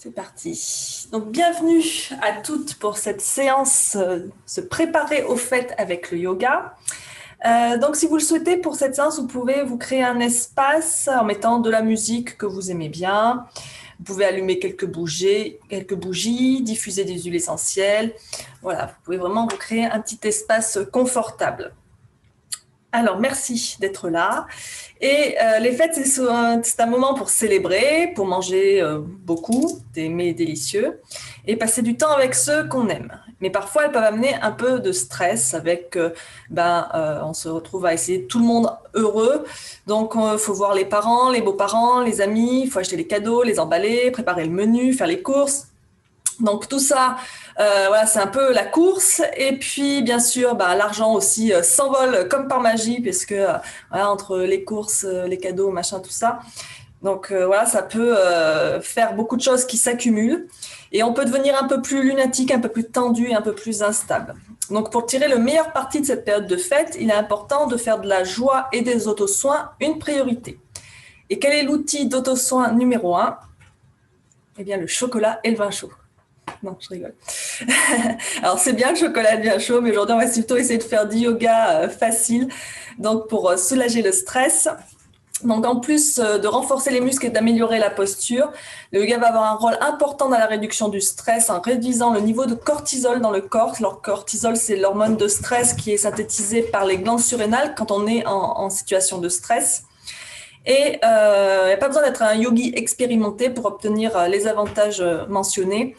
C'est parti. Donc, bienvenue à toutes pour cette séance se préparer aux fêtes avec le yoga. Donc, si vous le souhaitez, pour cette séance, vous pouvez vous créer un espace en mettant de la musique que vous aimez bien. Vous pouvez allumer quelques bougies, diffuser des huiles essentielles. Voilà, vous pouvez vraiment vous créer un petit espace confortable. Alors, merci d'être là. Et les fêtes, c'est un moment pour célébrer, pour manger beaucoup, des mets délicieux, et passer du temps avec ceux qu'on aime. Mais parfois, elles peuvent amener un peu de stress avec, on se retrouve à essayer tout le monde heureux. Donc, il faut voir les parents, les beaux-parents, les amis, il faut acheter les cadeaux, les emballer, préparer le menu, faire les courses. Donc tout ça, voilà, c'est un peu la course. Et puis bien sûr, l'argent aussi s'envole comme par magie, puisque voilà, entre les courses, les cadeaux, machin, tout ça. Donc voilà, ça peut faire beaucoup de choses qui s'accumulent. Et on peut devenir un peu plus lunatique, un peu plus tendu et un peu plus instable. Donc pour tirer le meilleur parti de cette période de fête, il est important de faire de la joie et des autosoins une priorité. Et quel est l'outil d'autosoin numéro 1 ? Eh bien le chocolat et le vin chaud. Non, je rigole. Alors, c'est bien le chocolat bien chaud, mais aujourd'hui, on va plutôt essayer de faire du yoga facile, donc pour soulager le stress. Donc, en plus de renforcer les muscles et d'améliorer la posture, le yoga va avoir un rôle important dans la réduction du stress en réduisant le niveau de cortisol dans le corps. Le cortisol, c'est l'hormone de stress qui est synthétisée par les glandes surrénales quand on est en situation de stress. Et il n'y a pas besoin d'être un yogi expérimenté pour obtenir les avantages mentionnés.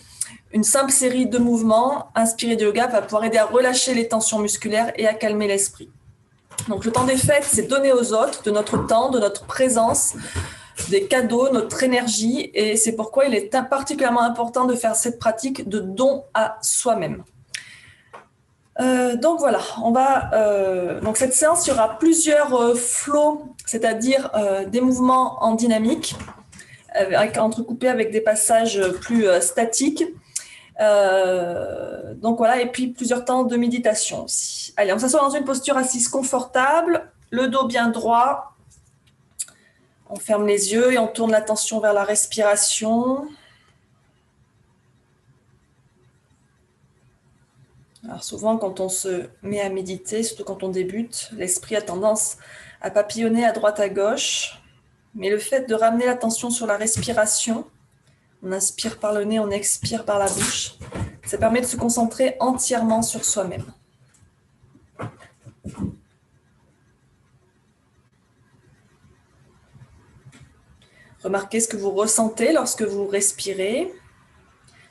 Une simple série de mouvements inspirés de yoga va pouvoir aider à relâcher les tensions musculaires et à calmer l'esprit. Donc le temps des fêtes, c'est donner aux autres de notre temps, de notre présence, des cadeaux, notre énergie, et c'est pourquoi il est particulièrement important de faire cette pratique de don à soi-même. Donc voilà, donc cette séance, il y aura plusieurs flows, c'est-à-dire des mouvements en dynamique, entrecoupés avec des passages plus statiques. Donc voilà, et puis plusieurs temps de méditation aussi. Allez, on s'assoit dans une posture assise confortable, le dos bien droit. On ferme les yeux et on tourne l'attention vers la respiration. Alors souvent, quand on se met à méditer, surtout quand on débute, l'esprit a tendance à papillonner à droite à gauche. Mais le fait de ramener l'attention sur la respiration, on inspire par le nez, on expire par la bouche, ça permet de se concentrer entièrement sur soi-même. Remarquez ce que vous ressentez lorsque vous respirez,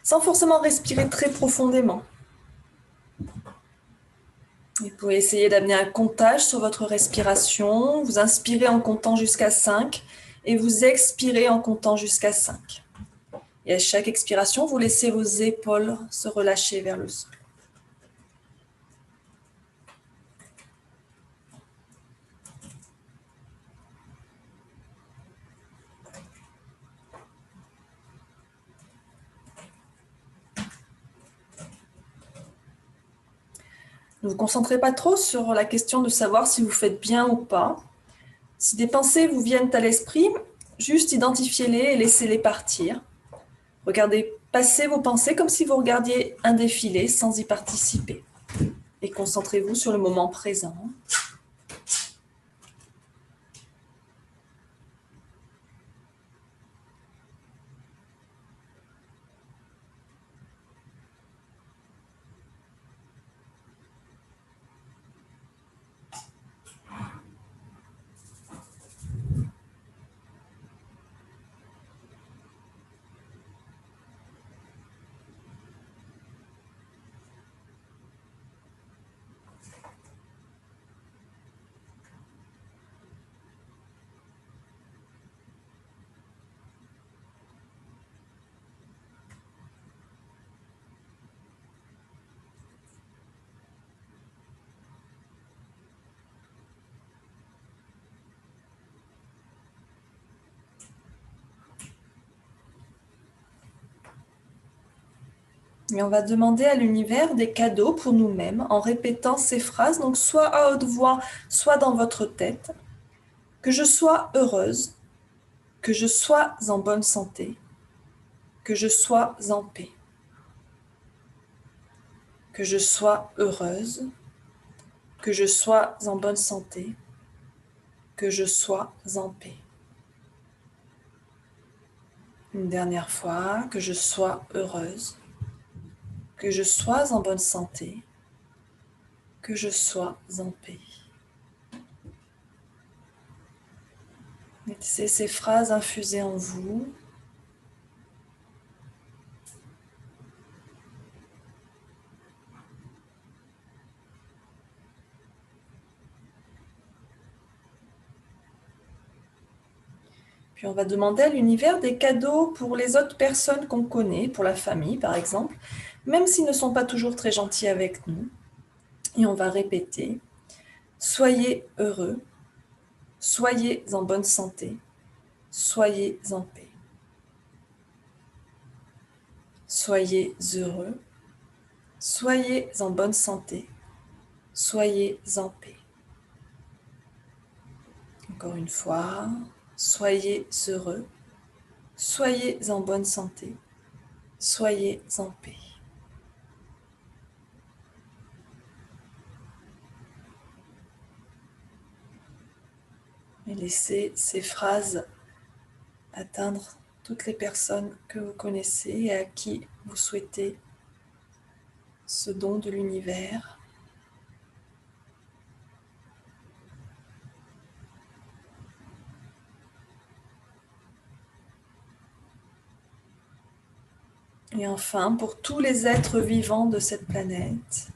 sans forcément respirer très profondément. Vous pouvez essayer d'amener un comptage sur votre respiration. Vous inspirez en comptant jusqu'à 5 et vous expirez en comptant jusqu'à 5. Et à chaque expiration, vous laissez vos épaules se relâcher vers le sol. Ne vous concentrez pas trop sur la question de savoir si vous faites bien ou pas. Si des pensées vous viennent à l'esprit, juste identifiez-les et laissez-les partir. Regardez passer vos pensées comme si vous regardiez un défilé sans y participer. Et concentrez-vous sur le moment présent. Et on va demander à l'univers des cadeaux pour nous-mêmes en répétant ces phrases, donc soit à haute voix, soit dans votre tête. Que je sois heureuse, que je sois en bonne santé, que je sois en paix, que je sois heureuse, que je sois en bonne santé, que je sois en paix. Une dernière fois, que je sois heureuse, que je sois en bonne santé, que je sois en paix. Laissez ces phrases infuser en vous. Puis on va demander à l'univers des cadeaux pour les autres personnes qu'on connaît, pour la famille par exemple, même s'ils ne sont pas toujours très gentils avec nous. Et on va répéter, soyez heureux, soyez en bonne santé, soyez en paix. Soyez heureux, soyez en bonne santé, soyez en paix. Encore une fois, soyez heureux, soyez en bonne santé, soyez en paix. Et laissez ces phrases atteindre toutes les personnes que vous connaissez et à qui vous souhaitez ce don de l'univers. Et enfin, pour tous les êtres vivants de cette planète,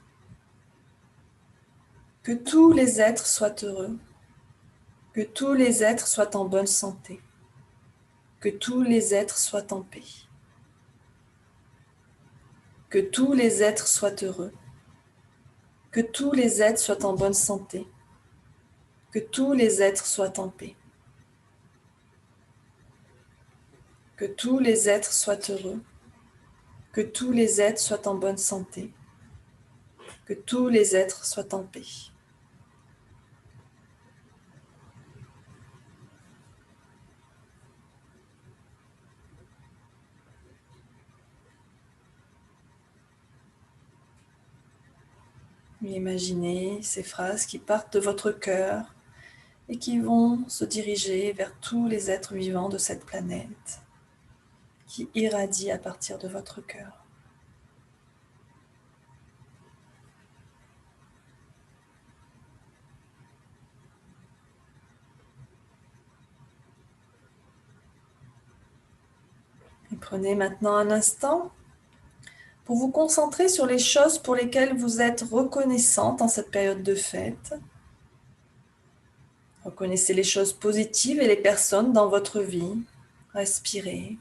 que tous les êtres soient heureux, que tous les êtres soient en bonne santé, que tous les êtres soient en paix, que tous les êtres soient heureux, que tous les êtres soient en bonne santé, que tous les êtres soient en paix, que tous les êtres soient heureux, que tous les êtres soient en bonne santé, que tous les êtres soient en paix. Imaginez ces phrases qui partent de votre cœur et qui vont se diriger vers tous les êtres vivants de cette planète, qui irradient à partir de votre cœur. Et prenez maintenant un instant pour vous concentrer sur les choses pour lesquelles vous êtes reconnaissante en cette période de fête. Reconnaissez les choses positives et les personnes dans votre vie. Respirez.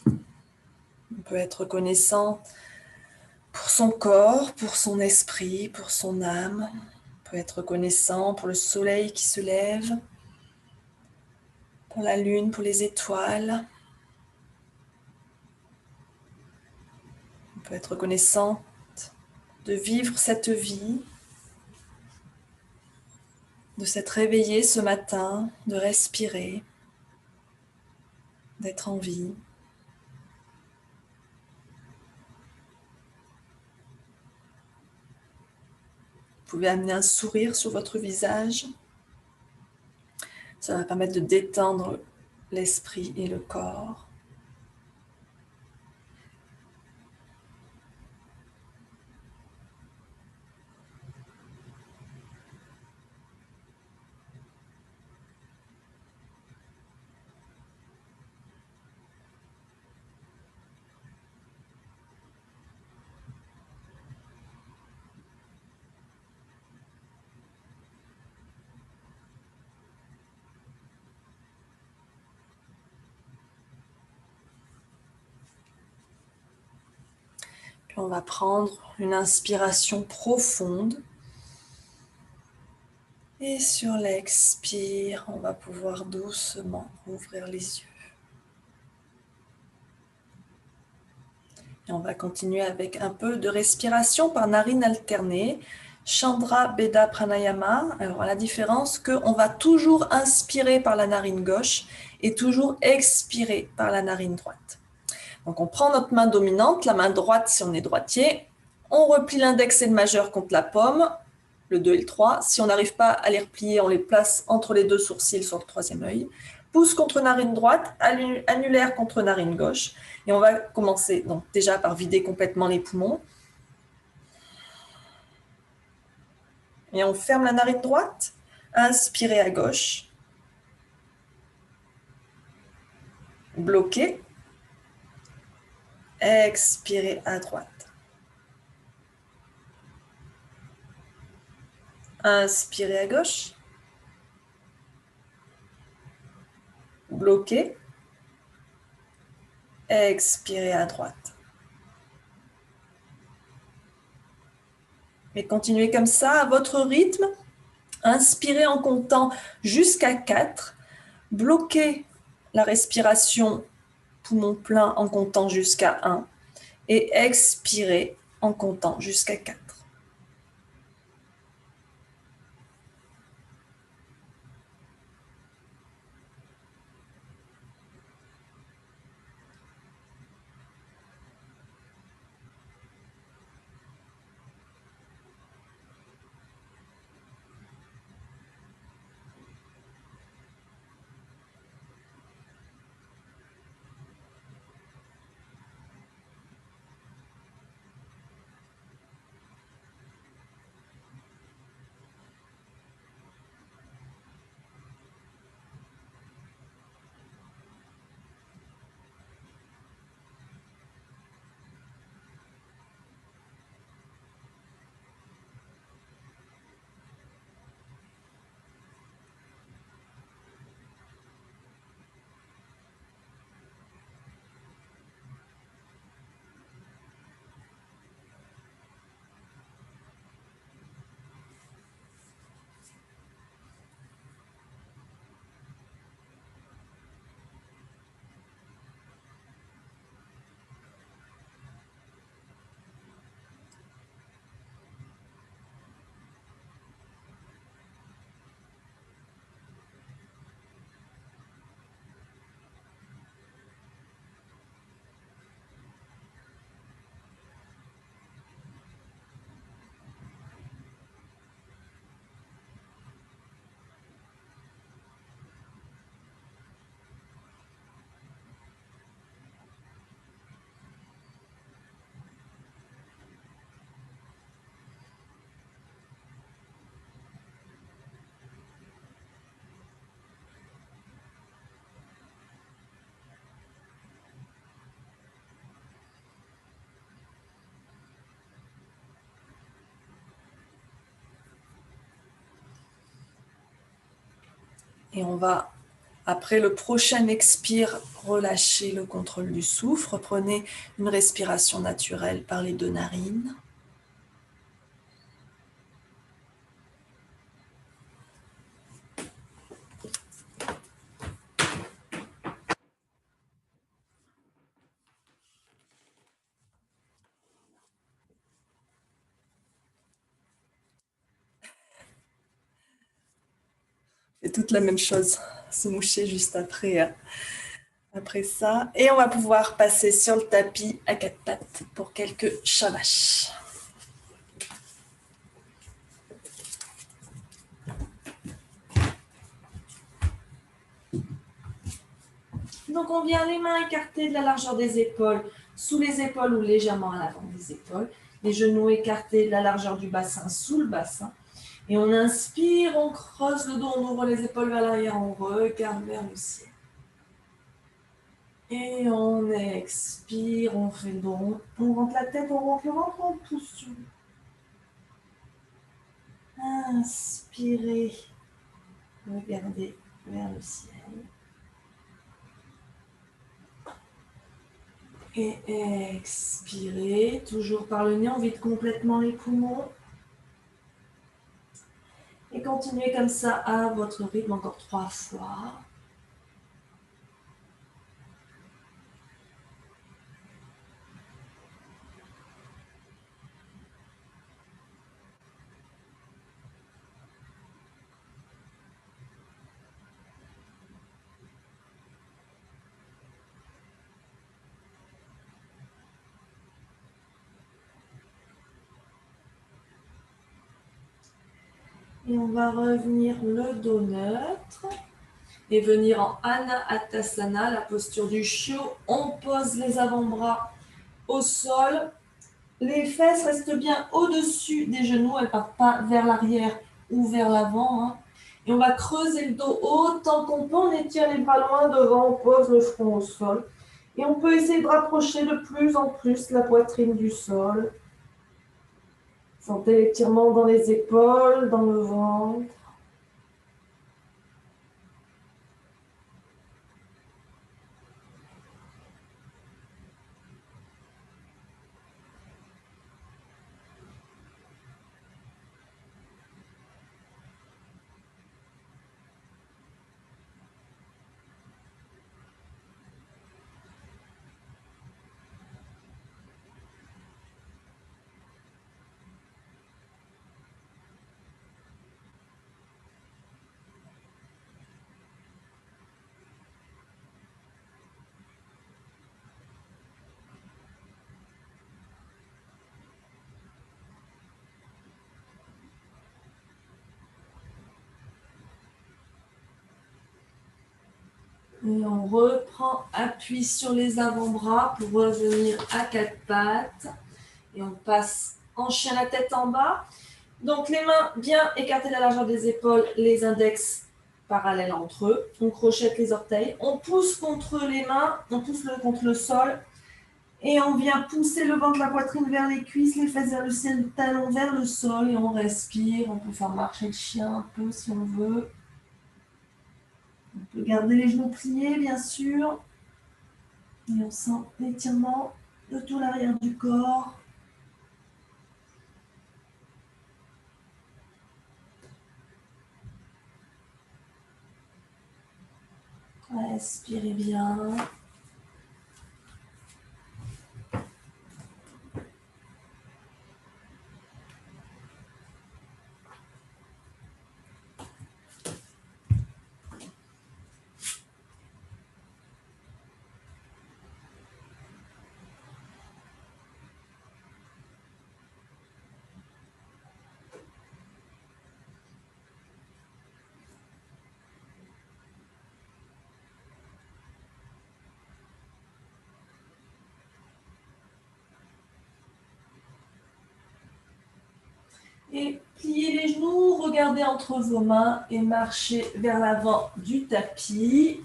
On peut être reconnaissant pour son corps, pour son esprit, pour son âme. On peut être reconnaissant pour le soleil qui se lève, pour la lune, pour les étoiles. On peut être reconnaissante de vivre cette vie, de s'être réveillé ce matin, de respirer, d'être en vie. Vous pouvez amener un sourire sur votre visage. Ça va permettre de détendre l'esprit et le corps. Puis on va prendre une inspiration profonde. Et sur l'expire, on va pouvoir doucement ouvrir les yeux. Et on va continuer avec un peu de respiration par narines alternées. Chandra Beda Pranayama. Alors, à la différence qu'on va toujours inspirer par la narine gauche et toujours expirer par la narine droite. Donc, on prend notre main dominante, la main droite si on est droitier. On replie l'index et le majeur contre la paume, le 2 et le 3. Si on n'arrive pas à les replier, on les place entre les deux sourcils sur le troisième œil. Pouce contre narine droite, annulaire contre narine gauche. Et on va commencer donc déjà par vider complètement les poumons. Et on ferme la narine droite. Inspirez à gauche. Bloquez. Expirez à droite. Inspirez à gauche. Bloquez. Expirez à droite. Et continuez comme ça à votre rythme. Inspirez en comptant jusqu'à 4. Bloquez la respiration poumon plein en comptant jusqu'à 1. Et expirez en comptant jusqu'à 4. Et on va, après le prochain expire, relâcher le contrôle du souffle. Reprenez une respiration naturelle par les 2 narines. C'est toute la même chose, se moucher juste après ça. Et on va pouvoir passer sur le tapis à 4 pattes pour quelques shavash. Donc on vient les mains écartées de la largeur des épaules, sous les épaules ou légèrement à l'avant des épaules. Les genoux écartés de la largeur du bassin, sous le bassin. Et on inspire, on creuse le dos, on ouvre les épaules vers l'arrière, on regarde vers le ciel. Et on expire, on fait le dos rond. On rentre la tête, on rentre le ventre, on pousse sur le dos. Inspirez, regardez vers le ciel. Et expirez, toujours par le nez, on vide complètement les poumons. Et continuez comme ça à votre rythme, encore 3 fois. Et on va revenir le dos neutre. Et venir en Anahatasana, la posture du chiot. On pose les avant-bras au sol. Les fesses restent bien au-dessus des genoux. Elles ne partent pas vers l'arrière ou vers l'avant. Hein. Et on va creuser le dos autant qu'on peut. On étire les bras loin devant. On pose le front au sol. Et on peut essayer de rapprocher de plus en plus la poitrine du sol. Sentez l'étirement dans les épaules, dans le ventre. Et on reprend appui sur les avant-bras pour revenir à quatre pattes. Et on passe en chien la tête en bas. Donc les mains bien écartées de la largeur des épaules, les index parallèles entre eux. On crochette les orteils. On pousse contre les mains, on pousse contre le sol. Et on vient pousser le ventre, la poitrine vers les cuisses, les fesses vers le ciel, le talon vers le sol. Et on respire. On peut faire marcher le chien un peu si on veut. On peut garder les genoux pliés, bien sûr. Et on sent l'étirement de tout l'arrière du corps. Respirez bien. Et pliez les genoux, regardez entre vos mains et marchez vers l'avant du tapis.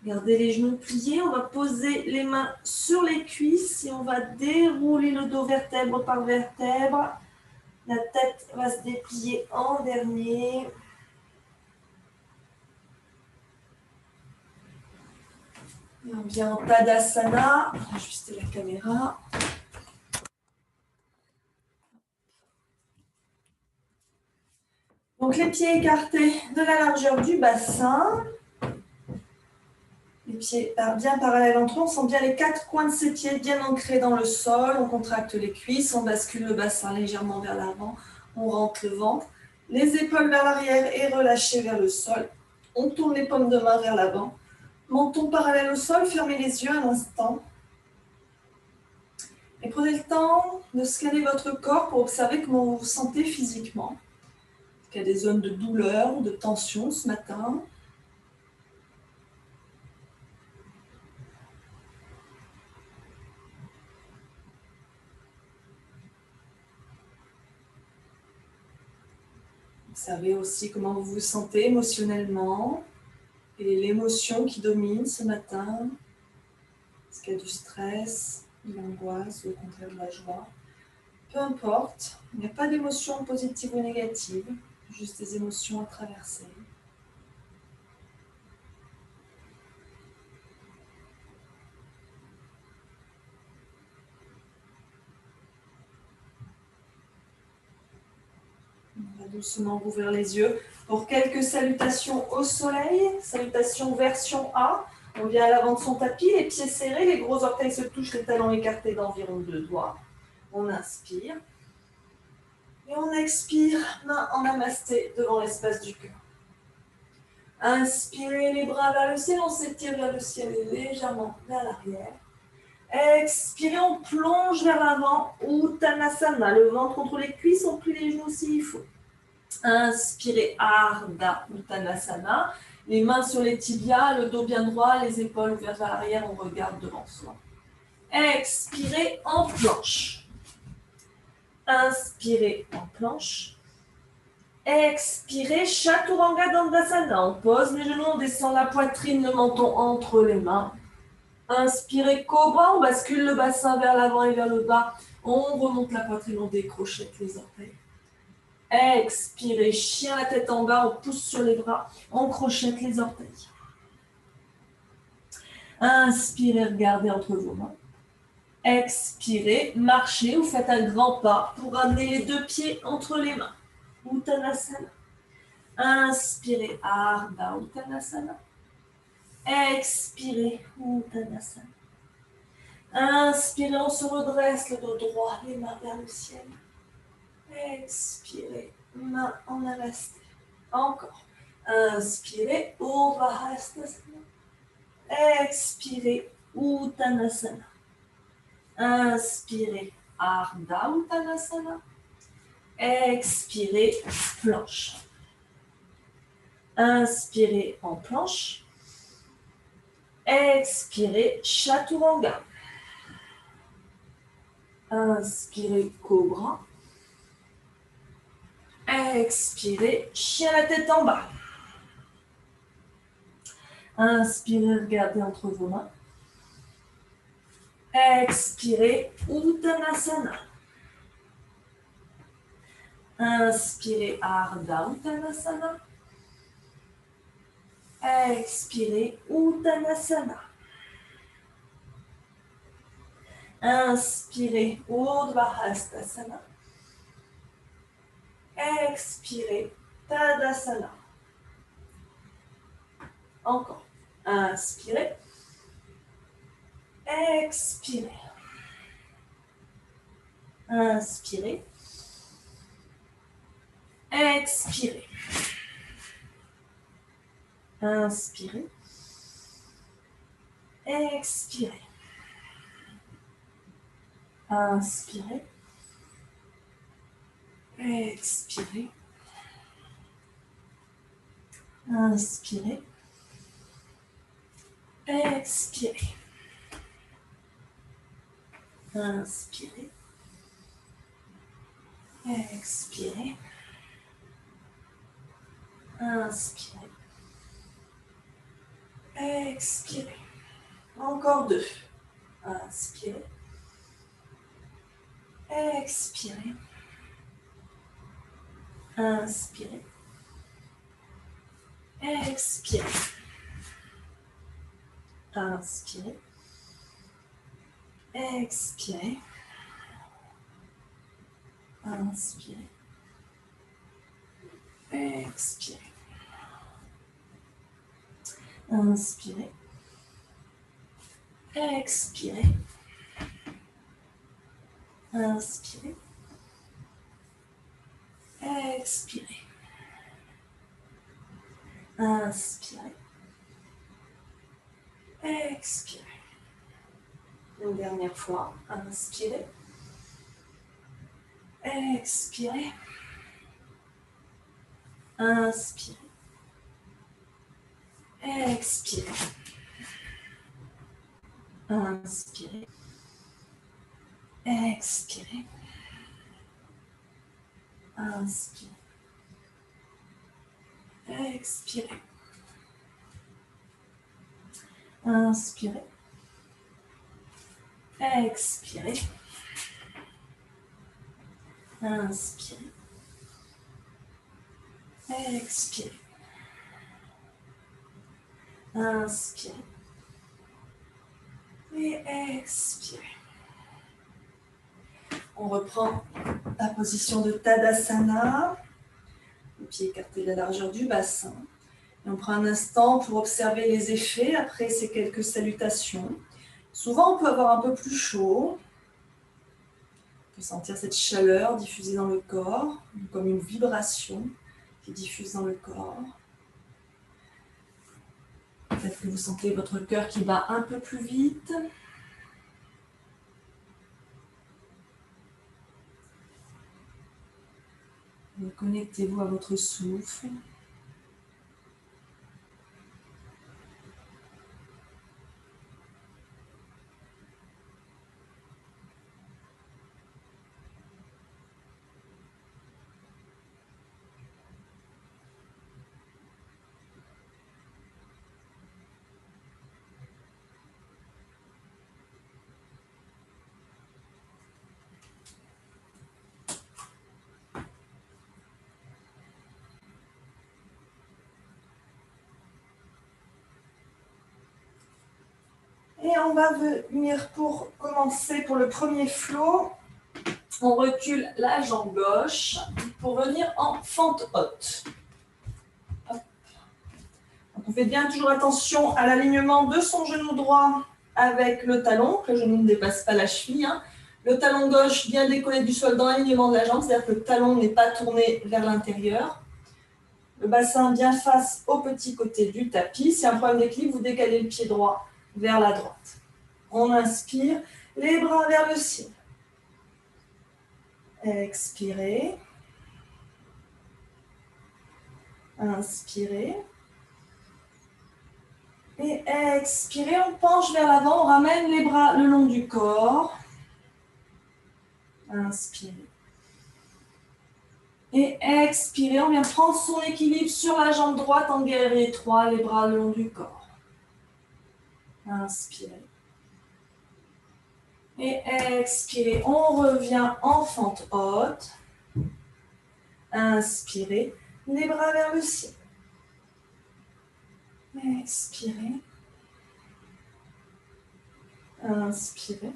Gardez les genoux pliés, on va poser les mains sur les cuisses et on va dérouler le dos vertèbre par vertèbre. La tête va se déplier en dernier. Et on vient en Tadasana. On va ajuster la caméra. Donc les pieds écartés de la largeur du bassin. Les pieds bien parallèles entre eux. On sent bien les quatre coins de ses pieds bien ancrés dans le sol. On contracte les cuisses. On bascule le bassin légèrement vers l'avant. On rentre le ventre. Les épaules vers l'arrière et relâchées vers le sol. On tourne les paumes de main vers l'avant. Menton parallèle au sol. Fermez les yeux un instant. Et prenez le temps de scanner votre corps pour observer comment vous vous sentez physiquement. Est-ce qu'il y a des zones de douleur ou de tension ce matin ? Observez aussi comment vous vous sentez émotionnellement. Quelle est l'émotion qui domine ce matin? Est-ce qu'il y a du stress, de l'angoisse ou au contraire de la joie? Peu importe, il n'y a pas d'émotion positive ou négative, juste des émotions à traverser. On va doucement rouvrir les yeux pour quelques salutations au soleil. Salutations version A. On vient à l'avant de son tapis, les pieds serrés, les gros orteils se touchent, les talons écartés d'environ 2 doigts. On inspire. Et on expire, main en namasté devant l'espace du cœur. Inspirez les bras vers le ciel, on s'étire vers le ciel et légèrement vers l'arrière. Expirez, on plonge vers l'avant. Uttanasana, le ventre contre les cuisses, on plie les genoux s'il faut. Inspirez, Ardha Uttanasana. Les mains sur les tibias, le dos bien droit, les épaules ouvertes vers l'arrière, on regarde devant soi. Expirez en planche. Inspirez en planche. Expirez, Chaturanga Dandasana. On pose les genoux, on descend la poitrine, le menton entre les mains. Inspirez, Cobra, on bascule le bassin vers l'avant et vers le bas. On remonte la poitrine, on décrochette les orteils. Expirez, chien la tête en bas, on pousse sur les bras, on crochette les orteils. Inspirez, regardez entre vos mains. Expirez, marchez ou faites un grand pas pour ramener les deux pieds entre les mains. Uttanasana. Inspirez, Ardha Uttanasana. Expirez, Uttanasana. Inspirez, on se redresse, le dos droit, les mains vers le ciel. Expirez, main en namasté. Encore. Inspirez, Urdhva Hastasana. Expirez, Uttanasana. Inspirez, Ardha Uttanasana. Expirez, planche. Inspirez en planche. Expirez, Chaturanga. Inspirez, Cobra. Expirez, chien la tête en bas. Inspirez, regardez entre vos mains. Expirez, Uttanasana. Inspirez, Ardha Uttanasana. Expirez, Uttanasana. Inspirez, Urdhva Hastasana. Expirez, Tadasana. Encore. Inspirez. Expirez. Inspirez. Expirez. Inspirez. Expirez. Inspirez. Expirez. Inspirez. Expirez. Inspirez. Expirez. Inspirez. Expirez. Encore deux. Inspirez. Expirez. Inspirez. Expirez. Inspirez. Expirez. Inspirez. Expirez. Inspirez. Expirez. Inspirez. Expirez. Inspirez. Expirez. Une dernière fois. Inspirez. Expirez. Inspirez. Expirez. Inspirez. Expirez. Inspirez. Expirez. Inspirez. Expirez. Inspirez. Expirez. Inspirez. Et expirez. On reprend la position de Tadasana. Les pieds écartés de la largeur du bassin. Et on prend un instant pour observer les effets après ces quelques salutations. Souvent, on peut avoir un peu plus chaud. On peut sentir cette chaleur diffusée dans le corps, comme une vibration qui diffuse dans le corps. Peut-être que vous sentez votre cœur qui bat un peu plus vite. Connectez-vous à votre souffle. Et on va venir pour commencer pour le premier flow. On recule la jambe gauche pour venir en fente haute. Donc on fait bien toujours attention à l'alignement de son genou droit avec le talon, que le genou ne dépasse pas la cheville. Le talon gauche bien décollé du sol dans l'alignement de la jambe, c'est-à-dire que le talon n'est pas tourné vers l'intérieur. Le bassin bien face au petit côté du tapis. Si un problème d'équilibre, vous décalez le pied droit vers la droite. On inspire, les bras vers le ciel. Expirez. Inspirez. Et expirez, on penche vers l'avant, on ramène les bras le long du corps. Inspirez. Et expirez, on vient prendre son équilibre sur la jambe droite en guerrier 3, les bras le long du corps. Inspirez. Et expirez, on revient en fente haute. Inspirez, les bras vers le ciel. Expirez. Inspirez.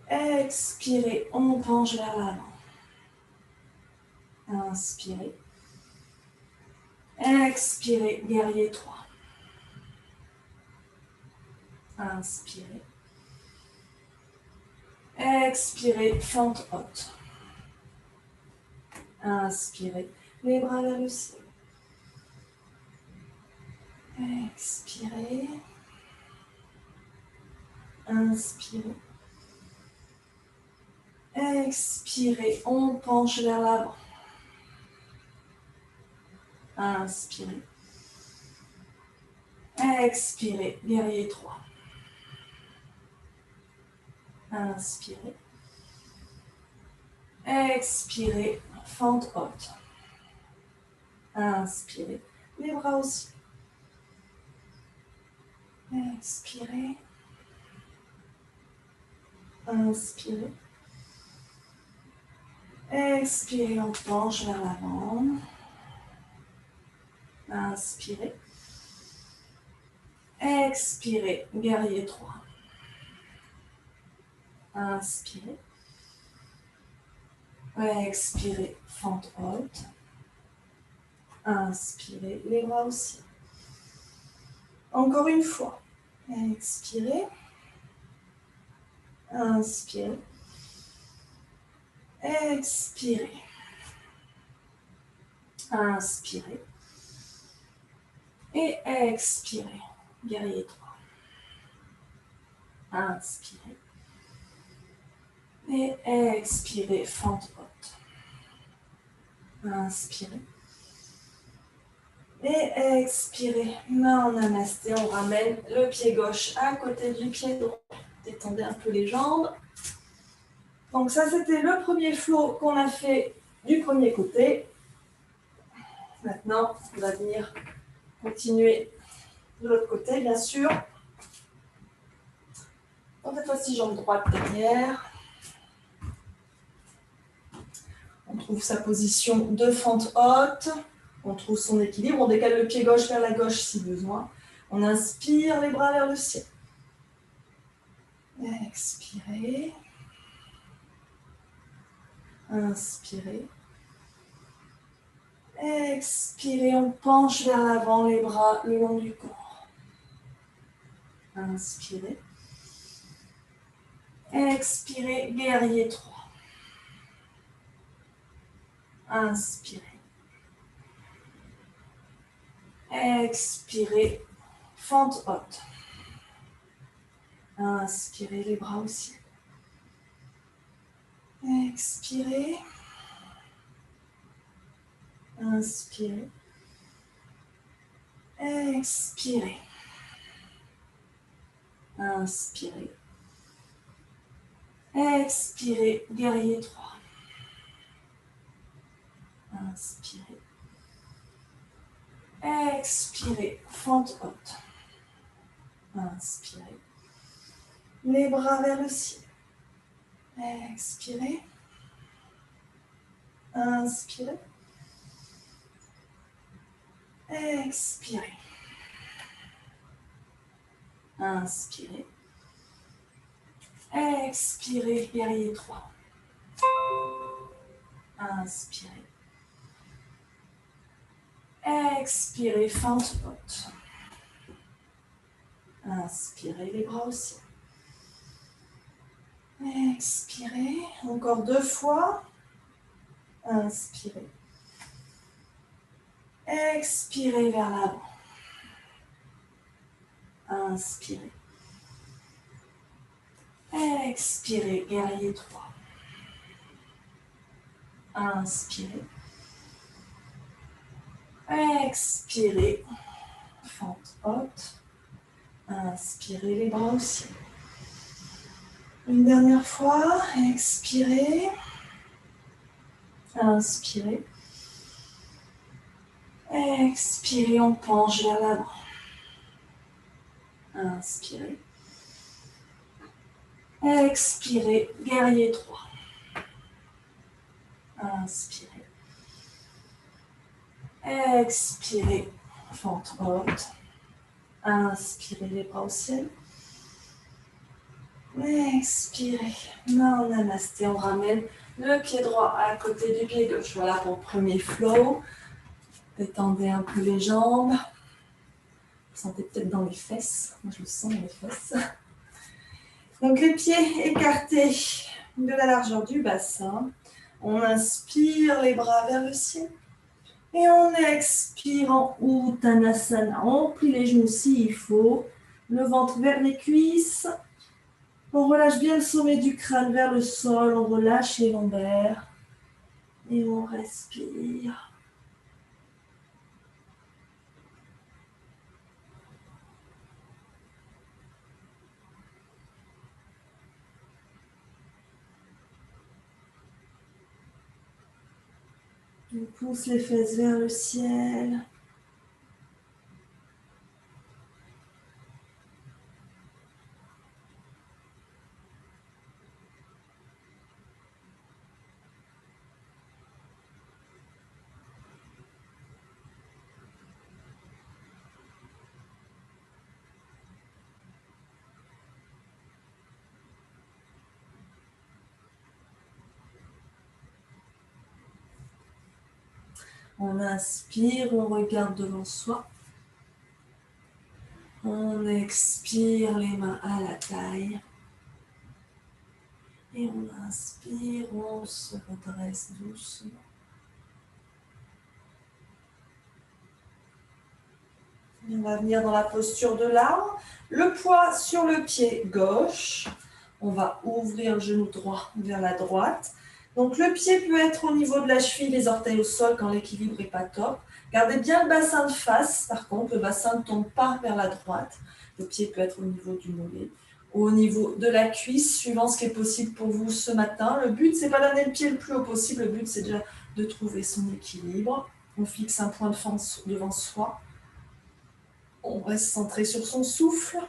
Expirez, on penche vers l'avant. Inspirez. Expirez, guerrier 3. Inspirez. Expirez, fente haute. Inspirez, les bras vers le ciel. Expirez. Inspirez. Expirez, on penche vers l'avant. Inspirez. Expirez, guerrier 3. Inspirez. Expirez, fente haute. Inspirez, les bras aussi. Expirez. Inspirez. Expirez, on penche vers l'avant. Inspirez. Expirez, guerrier 3. Inspirez. Expirez, fente haute. Inspirez, les bras aussi. Encore une fois. Expirez. Inspirez. Expirez. Inspirez. Et expirez. Guerrier 3. Inspirez. Et expirez, fente haute. Inspirez. Et expirez. Main en namasté, on ramène le pied gauche à côté du pied droit. Détendez un peu les jambes. Donc ça, c'était le premier flow qu'on a fait du premier côté. Maintenant, on va venir continuer de l'autre côté, bien sûr. Donc cette fois-ci, jambe droite derrière. On trouve sa position de fente haute. On trouve son équilibre. On décale le pied gauche vers la gauche si besoin. On inspire, les bras vers le ciel. Expirez. Inspirez. Expirez, on penche vers l'avant, les bras le long du corps. Inspirez. Expirez, guerrier 3. Inspirez. Expirez, fente haute. Inspirez, les bras au ciel. Expirez. Inspirez. Expirez. Inspirez. Expirez, guerrier 3. Inspirez. Expirez, fente haute. Inspirez. Les bras vers le ciel. Expirez. Inspirez. Expirez. Inspirez. Expirez, guerrier 3. Inspirez. Expirez, fente haute. Inspirez, les bras au ciel. Expirez, encore 2 fois. Inspirez. Expirez vers l'avant. Inspirez. Expirez, guerrier 3. Inspirez. Expirez, fente haute. Inspirez, les bras au ciel. Une dernière fois, expirez. Inspirez. Expirez, on penche vers l'avant. Inspirez. Expirez, guerrier 3. Inspirez. Expirez, fente haute. Inspirez, les bras au ciel. Expirez. Non, namasté, on ramène le pied droit à côté du pied gauche. Voilà pour le premier flow. Détendez un peu les jambes. Vous sentez peut-être dans les fesses. Moi, je le sens dans les fesses. Donc, les pieds écartés de la largeur du bassin. On inspire les bras vers le ciel. Et on expire en Uttanasana. On plie les genoux s'il faut. Le ventre vers les cuisses. On relâche bien le sommet du crâne vers le sol. On relâche les lombaires. Et on respire. On pousse les fesses vers le ciel. On inspire, on regarde devant soi. On expire, les mains à la taille. Et on inspire, on se redresse doucement. Et on va venir dans la posture de l'arbre. Le poids sur le pied gauche. On va ouvrir le genou droit vers la droite. Donc le pied peut être au niveau de la cheville, les orteils au sol quand l'équilibre n'est pas top. Gardez bien le bassin de face. Par contre, le bassin ne tombe pas vers la droite. Le pied peut être au niveau du mollet, au niveau de la cuisse, suivant ce qui est possible pour vous ce matin. Le but, c'est pas d'amener le pied le plus haut possible. Le but, c'est déjà de trouver son équilibre. On fixe un point de force devant soi. On reste centré sur son souffle.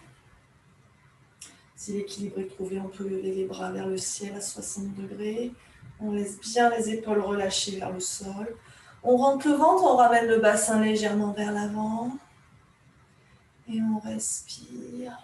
Si l'équilibre est trouvé, on peut lever les bras vers le ciel à 60 degrés. On laisse bien les épaules relâchées vers le sol. On rentre le ventre, on ramène le bassin légèrement vers l'avant. Et on respire.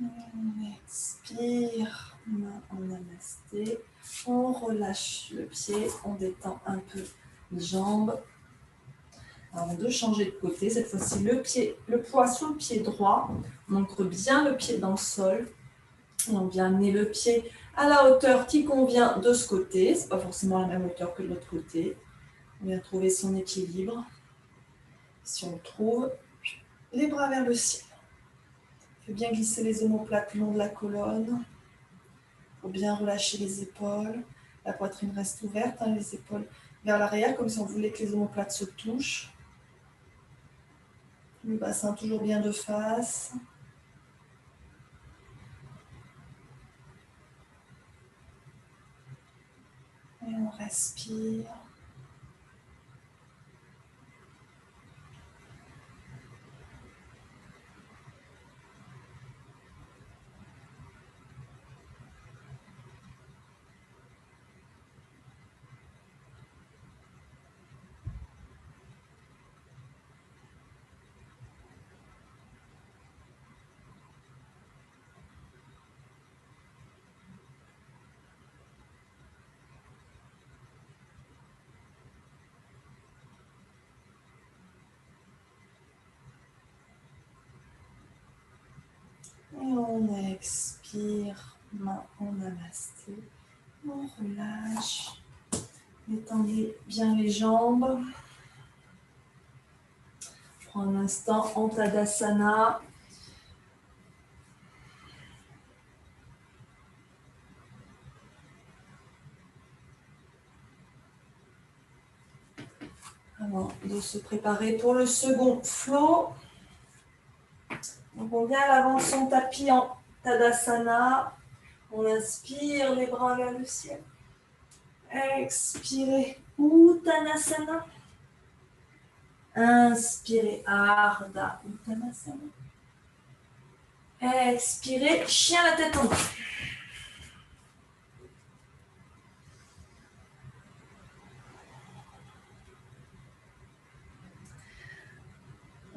On expire. Main en namasté. On relâche le pied, on détend un peu les jambes. Avant de changer de côté, cette fois-ci le poids sur le pied droit. On ancre bien le pied dans le sol. Et on vient amener le pied à la hauteur qui convient de ce côté. Ce n'est pas forcément la même hauteur que de l'autre côté. On vient trouver son équilibre. Si on le trouve, les bras vers le ciel. Fais bien glisser les omoplates le long de la colonne. Il faut bien relâcher les épaules. La poitrine reste ouverte, hein, les épaules vers l'arrière, comme si on voulait que les omoplates se touchent. Le bassin toujours bien de face. Et on respire. Et on expire, main en namasté. On relâche. Détendez bien les jambes. Je prends un instant en Tadasana. Avant de se préparer pour le second flow. Donc on vient à l'avant de son tapis en Tadasana. On inspire, les bras vers le ciel. Expirez, Uttanasana. Inspirez, Ardha Uttanasana. Expirez, chien la tête en bas.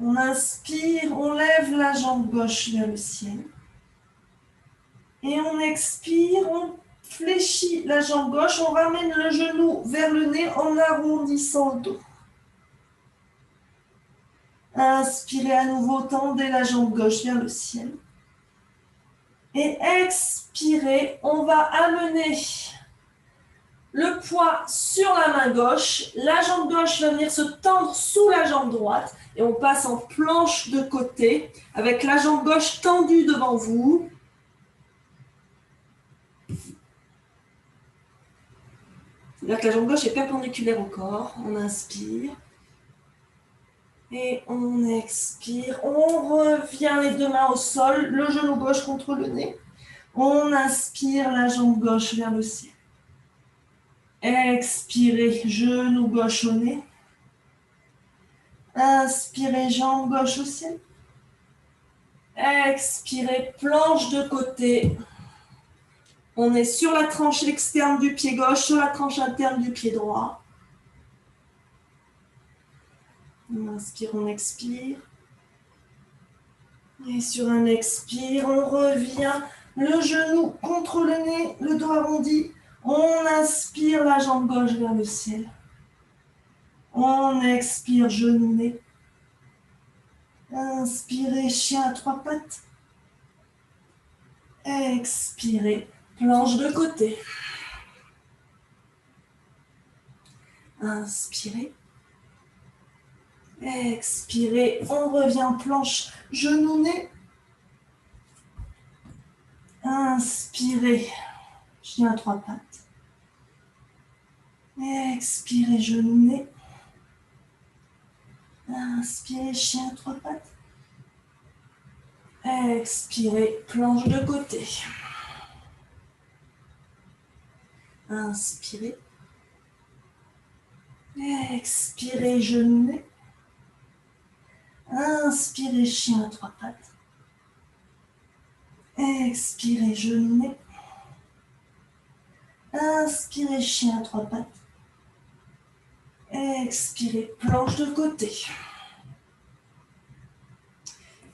On inspire, on lève la jambe gauche vers le ciel. Et on expire, on fléchit la jambe gauche, on ramène le genou vers le nez en arrondissant le dos. Inspirez à nouveau, tendez la jambe gauche vers le ciel. Et expirez, on va amener le poids sur la main gauche. La jambe gauche va venir se tendre sous la jambe droite. Et on passe en planche de côté avec la jambe gauche tendue devant vous. C'est-à-dire que la jambe gauche est perpendiculaire au corps. On inspire. Et on expire. On revient les deux mains au sol, le genou gauche contre le nez. On inspire la jambe gauche vers le ciel. Expirez, genou gauche au nez. Inspirez, jambe gauche au ciel. Expirez, planche de côté. On est sur la tranche externe du pied gauche, sur la tranche interne du pied droit. On inspire, on expire. Et sur un expire, on revient le genou contre le nez, le dos arrondi. On inspire la jambe gauche vers le ciel. On expire, genou nez. Inspirez, chien à trois pattes. Expirez, planche de côté. Inspirez. Expirez, on revient planche, genou nez. Inspirez, chien à trois pattes. Expirez, genou nez. Inspirez, chien à trois pattes. Expirez, planche de côté. Inspirez. Expirez, genou nez. Inspirez, chien à trois pattes. Expirez, genou nez. Inspirez, chien à trois pattes. Expirez, planche de côté.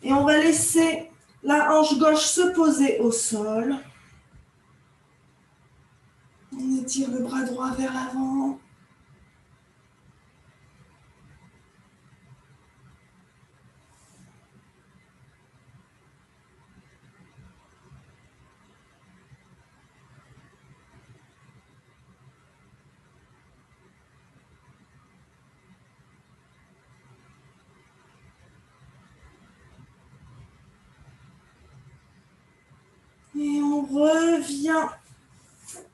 Et on va laisser la hanche gauche se poser au sol. On étire le bras droit vers l'avant. Et on revient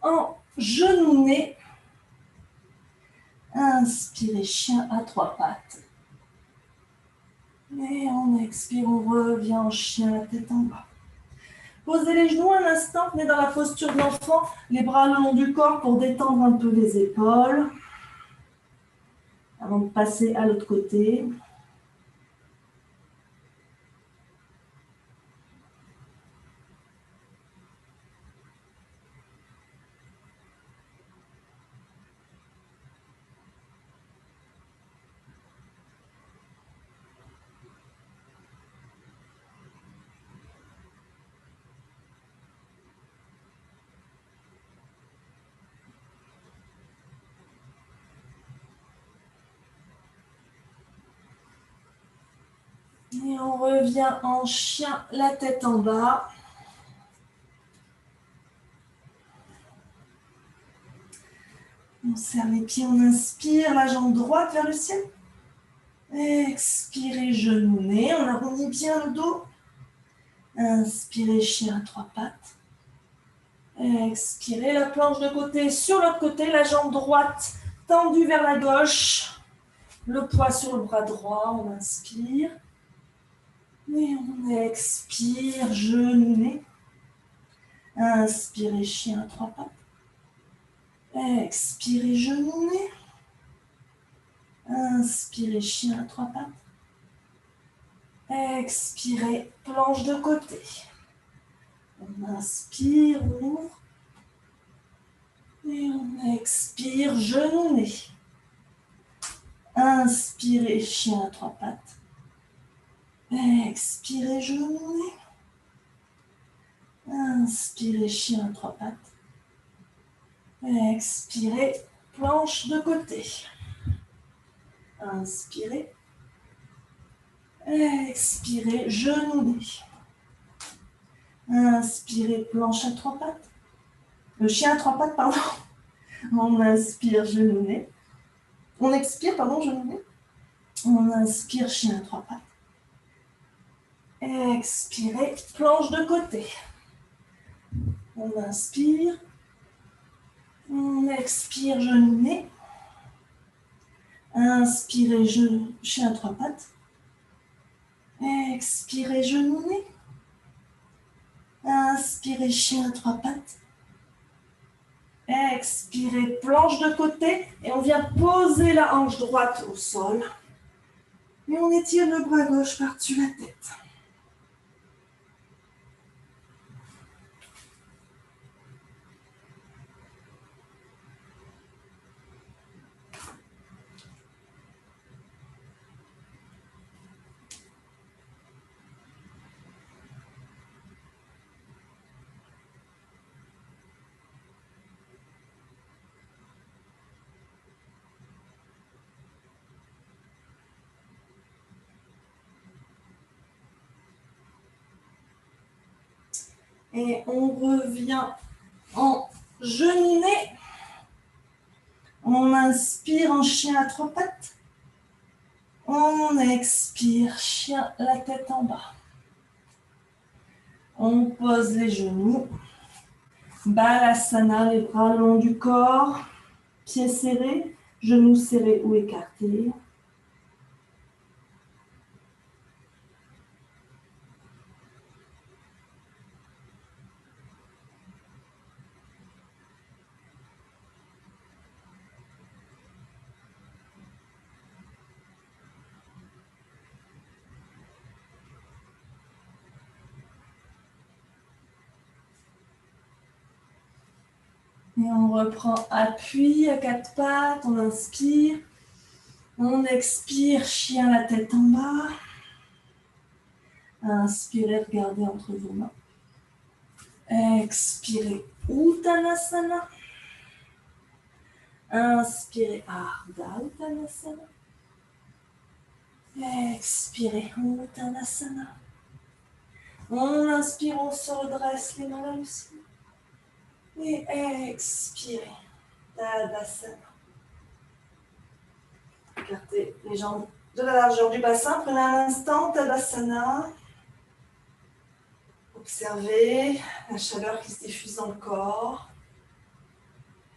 en genou-nez. Inspirez, chien à 3 pattes. Et on expire, on revient en chien, la tête en bas. Posez les genoux un instant, venez dans la posture de l'enfant, les bras le long du corps pour détendre un peu les épaules. Avant de passer à l'autre côté. Et on revient en chien, la tête en bas. On serre les pieds, on inspire, la jambe droite vers le ciel. Expirez, genou-nez, on arrondit bien le dos. Inspirez, chien à 3 pattes. Expirez, la planche de côté sur l'autre côté, la jambe droite tendue vers la gauche. Le poids sur le bras droit, on inspire. Et on expire, genou-nez. Inspirez, chien à 3 pattes. Expirez, genou-nez. Inspirez, chien à 3 pattes. Expirez, planche de côté. On inspire, on ouvre. Et on expire, genou-nez. Inspirez, chien à 3 pattes. Expirez, genou-nez. Inspirez, chien à 3 pattes. Expirez, planche de côté. Inspirez. Expirez, genou-nez. Inspirez, planche à 3 pattes. Le chien à 3 pattes, pardon. On inspire, genou-nez. On expire, pardon, genou-nez. On inspire, chien à 3 pattes. Expirez, planche de côté. On inspire. On expire, genou-nez. Inspirez, chien à 3 pattes. Expirez, genou-nez. Inspirez, chien à 3 pattes. Expirez, planche de côté. Et on vient poser la hanche droite au sol. Et on étire le bras gauche par-dessus la tête. Et on revient en genou-nez. On inspire en chien à 3 pattes. On expire, chien, la tête en bas. On pose les genoux. Balasana, les bras le long du corps. Pieds serrés, genoux serrés ou écartés. Et on reprend appui à 4 pattes, on inspire. On expire, chien, la tête en bas. Inspirez, regardez entre vos mains. Expirez, Uttanasana. Inspirez, Ardha Uttanasana. Expirez, Uttanasana. On inspire, on se redresse les mains là aussi. Et expirez, Tadasana. Écartez les jambes de la largeur du bassin. Prenez un instant, Tadasana. Observez la chaleur qui se diffuse dans le corps.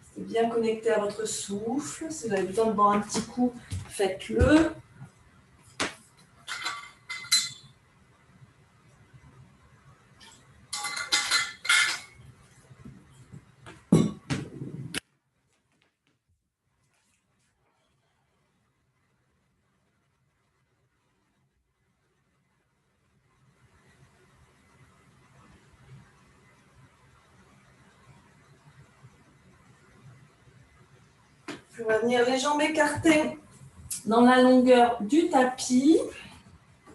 Restez bien connecté à votre souffle. Si vous avez besoin de boire un petit coup, faites-le. On va venir les jambes écartées dans la longueur du tapis.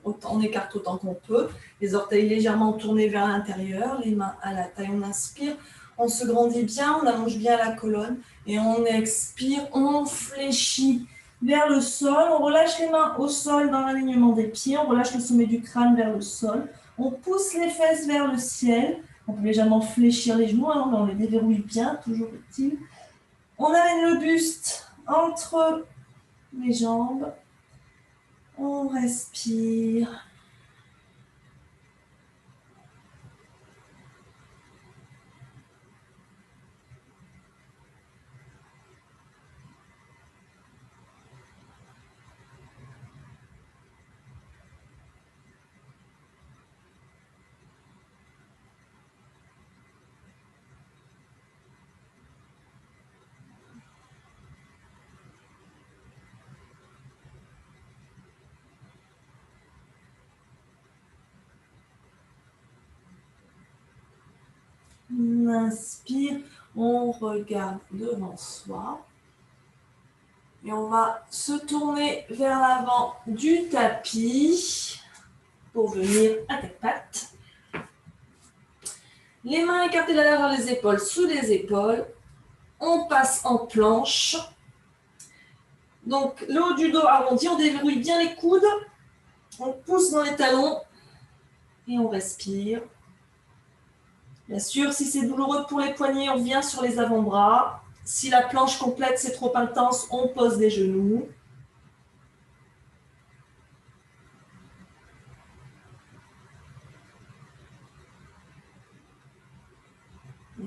On écarte autant qu'on peut. Les orteils légèrement tournés vers l'intérieur, les mains à la taille. On inspire, on se grandit bien, on allonge bien la colonne. Et on expire, on fléchit vers le sol. On relâche les mains au sol dans l'alignement des pieds. On relâche le sommet du crâne vers le sol. On pousse les fesses vers le ciel. On peut légèrement fléchir les genoux, hein, mais on les déverrouille bien, toujours utile. On amène le buste entre les jambes. On respire. On inspire, on regarde devant soi. Et on va se tourner vers l'avant du tapis pour venir à quatre pattes. Les mains écartées de la largeur des épaules sous les épaules. On passe en planche. Donc le haut du dos arrondi, on déverrouille bien les coudes. On pousse dans les talons et on respire. Bien sûr, si c'est douloureux pour les poignets, on vient sur les avant-bras. Si la planche complète, c'est trop intense, on pose les genoux.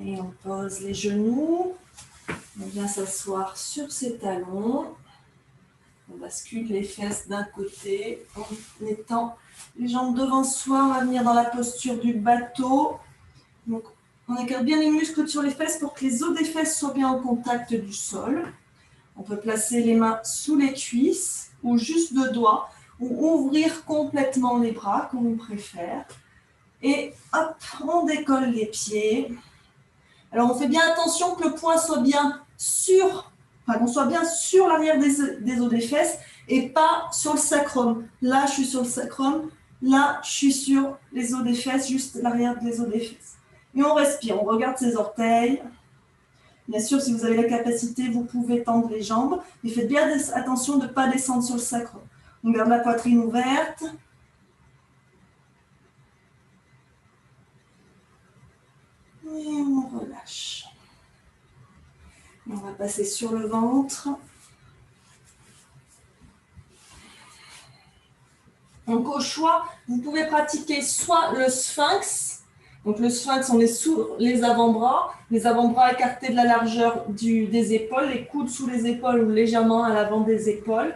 Et on pose les genoux. On vient s'asseoir sur ses talons. On bascule les fesses d'un côté en étant les jambes devant soi. On va venir dans la posture du bateau. Donc, on écarte bien les muscles sur les fesses pour que les os des fesses soient bien en contact du sol. On peut placer les mains sous les cuisses ou juste deux doigts ou ouvrir complètement les bras comme on préfère. Et hop, on décolle les pieds. Alors, on fait bien attention que le poing soit bien qu'on soit bien sur l'arrière des os des fesses et pas sur le sacrum. Là, je suis sur le sacrum. Là, je suis sur les os des fesses, juste l'arrière des os des fesses. Et on respire, on regarde ses orteils. Bien sûr, si vous avez la capacité, vous pouvez tendre les jambes. Mais faites bien attention de ne pas descendre sur le sacrum. On garde la poitrine ouverte. Et on relâche. On va passer sur le ventre. Donc au choix, vous pouvez pratiquer soit le sphinx. Donc le sphinx, on est sous les avant-bras écartés de la largeur des épaules, les coudes sous les épaules ou légèrement à l'avant des épaules.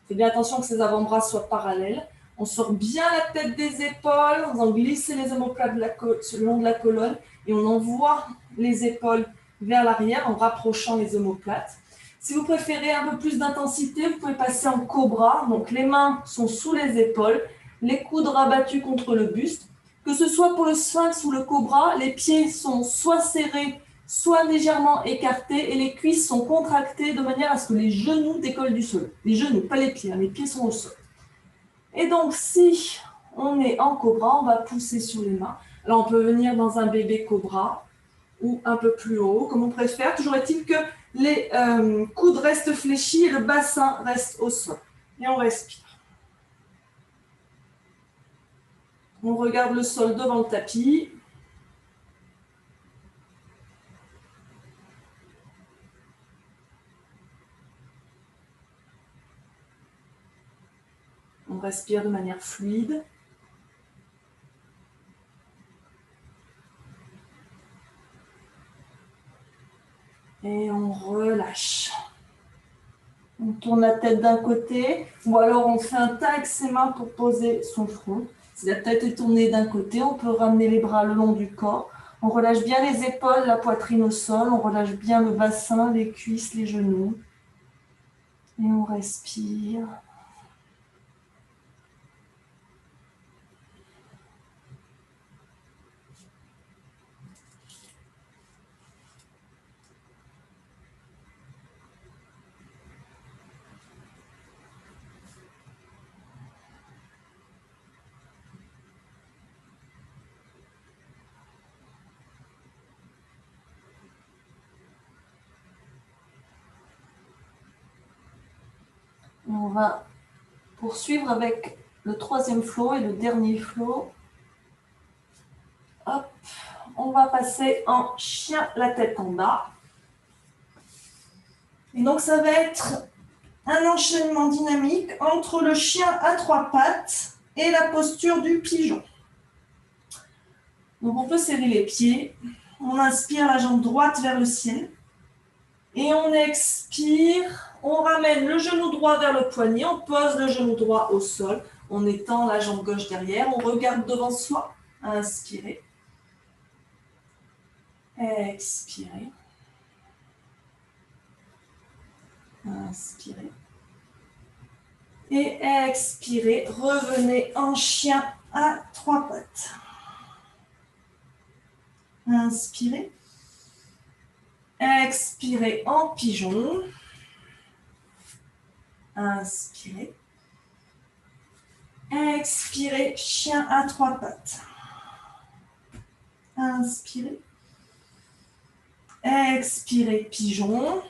Faites bien attention que ces avant-bras soient parallèles. On sort bien la tête des épaules, on va glisser les omoplates le long de la colonne et on envoie les épaules vers l'arrière en rapprochant les omoplates. Si vous préférez un peu plus d'intensité, vous pouvez passer en cobra. Donc les mains sont sous les épaules, les coudes rabattus contre le buste. Que ce soit pour le sphinx ou le cobra, les pieds sont soit serrés, soit légèrement écartés et les cuisses sont contractées de manière à ce que les genoux décollent du sol. Les genoux, pas les pieds, les pieds sont au sol. Et donc, si on est en cobra, on va pousser sur les mains. Alors, on peut venir dans un bébé cobra ou un peu plus haut, comme on préfère. Toujours est-il que Les coudes restent fléchis et le bassin reste au sol. Et on respire. On regarde le sol devant le tapis. On respire de manière fluide. Et on relâche. On tourne la tête d'un côté, ou alors on fait un tas avec ses mains pour poser son front. Si la tête est tournée d'un côté, on peut ramener les bras le long du corps. On relâche bien les épaules, la poitrine au sol. On relâche bien le bassin, les cuisses, les genoux. Et on respire. Et on va poursuivre avec le troisième flow et le dernier flow. Hop, on va passer en chien, la tête en bas. Et donc ça va être un enchaînement dynamique entre le chien à trois pattes et la posture du pigeon. Donc on peut serrer les pieds, on inspire la jambe droite vers le ciel et on expire, on ramène le genou droit vers le poignet, on pose le genou droit au sol, on étend la jambe gauche derrière, on regarde devant soi, inspirez, expirez, inspirez. Et expirez, revenez en chien à trois pattes. Inspirez. Expirez en pigeon. Inspirez. Expirez, chien à trois pattes. Inspirez. Expirez, pigeon.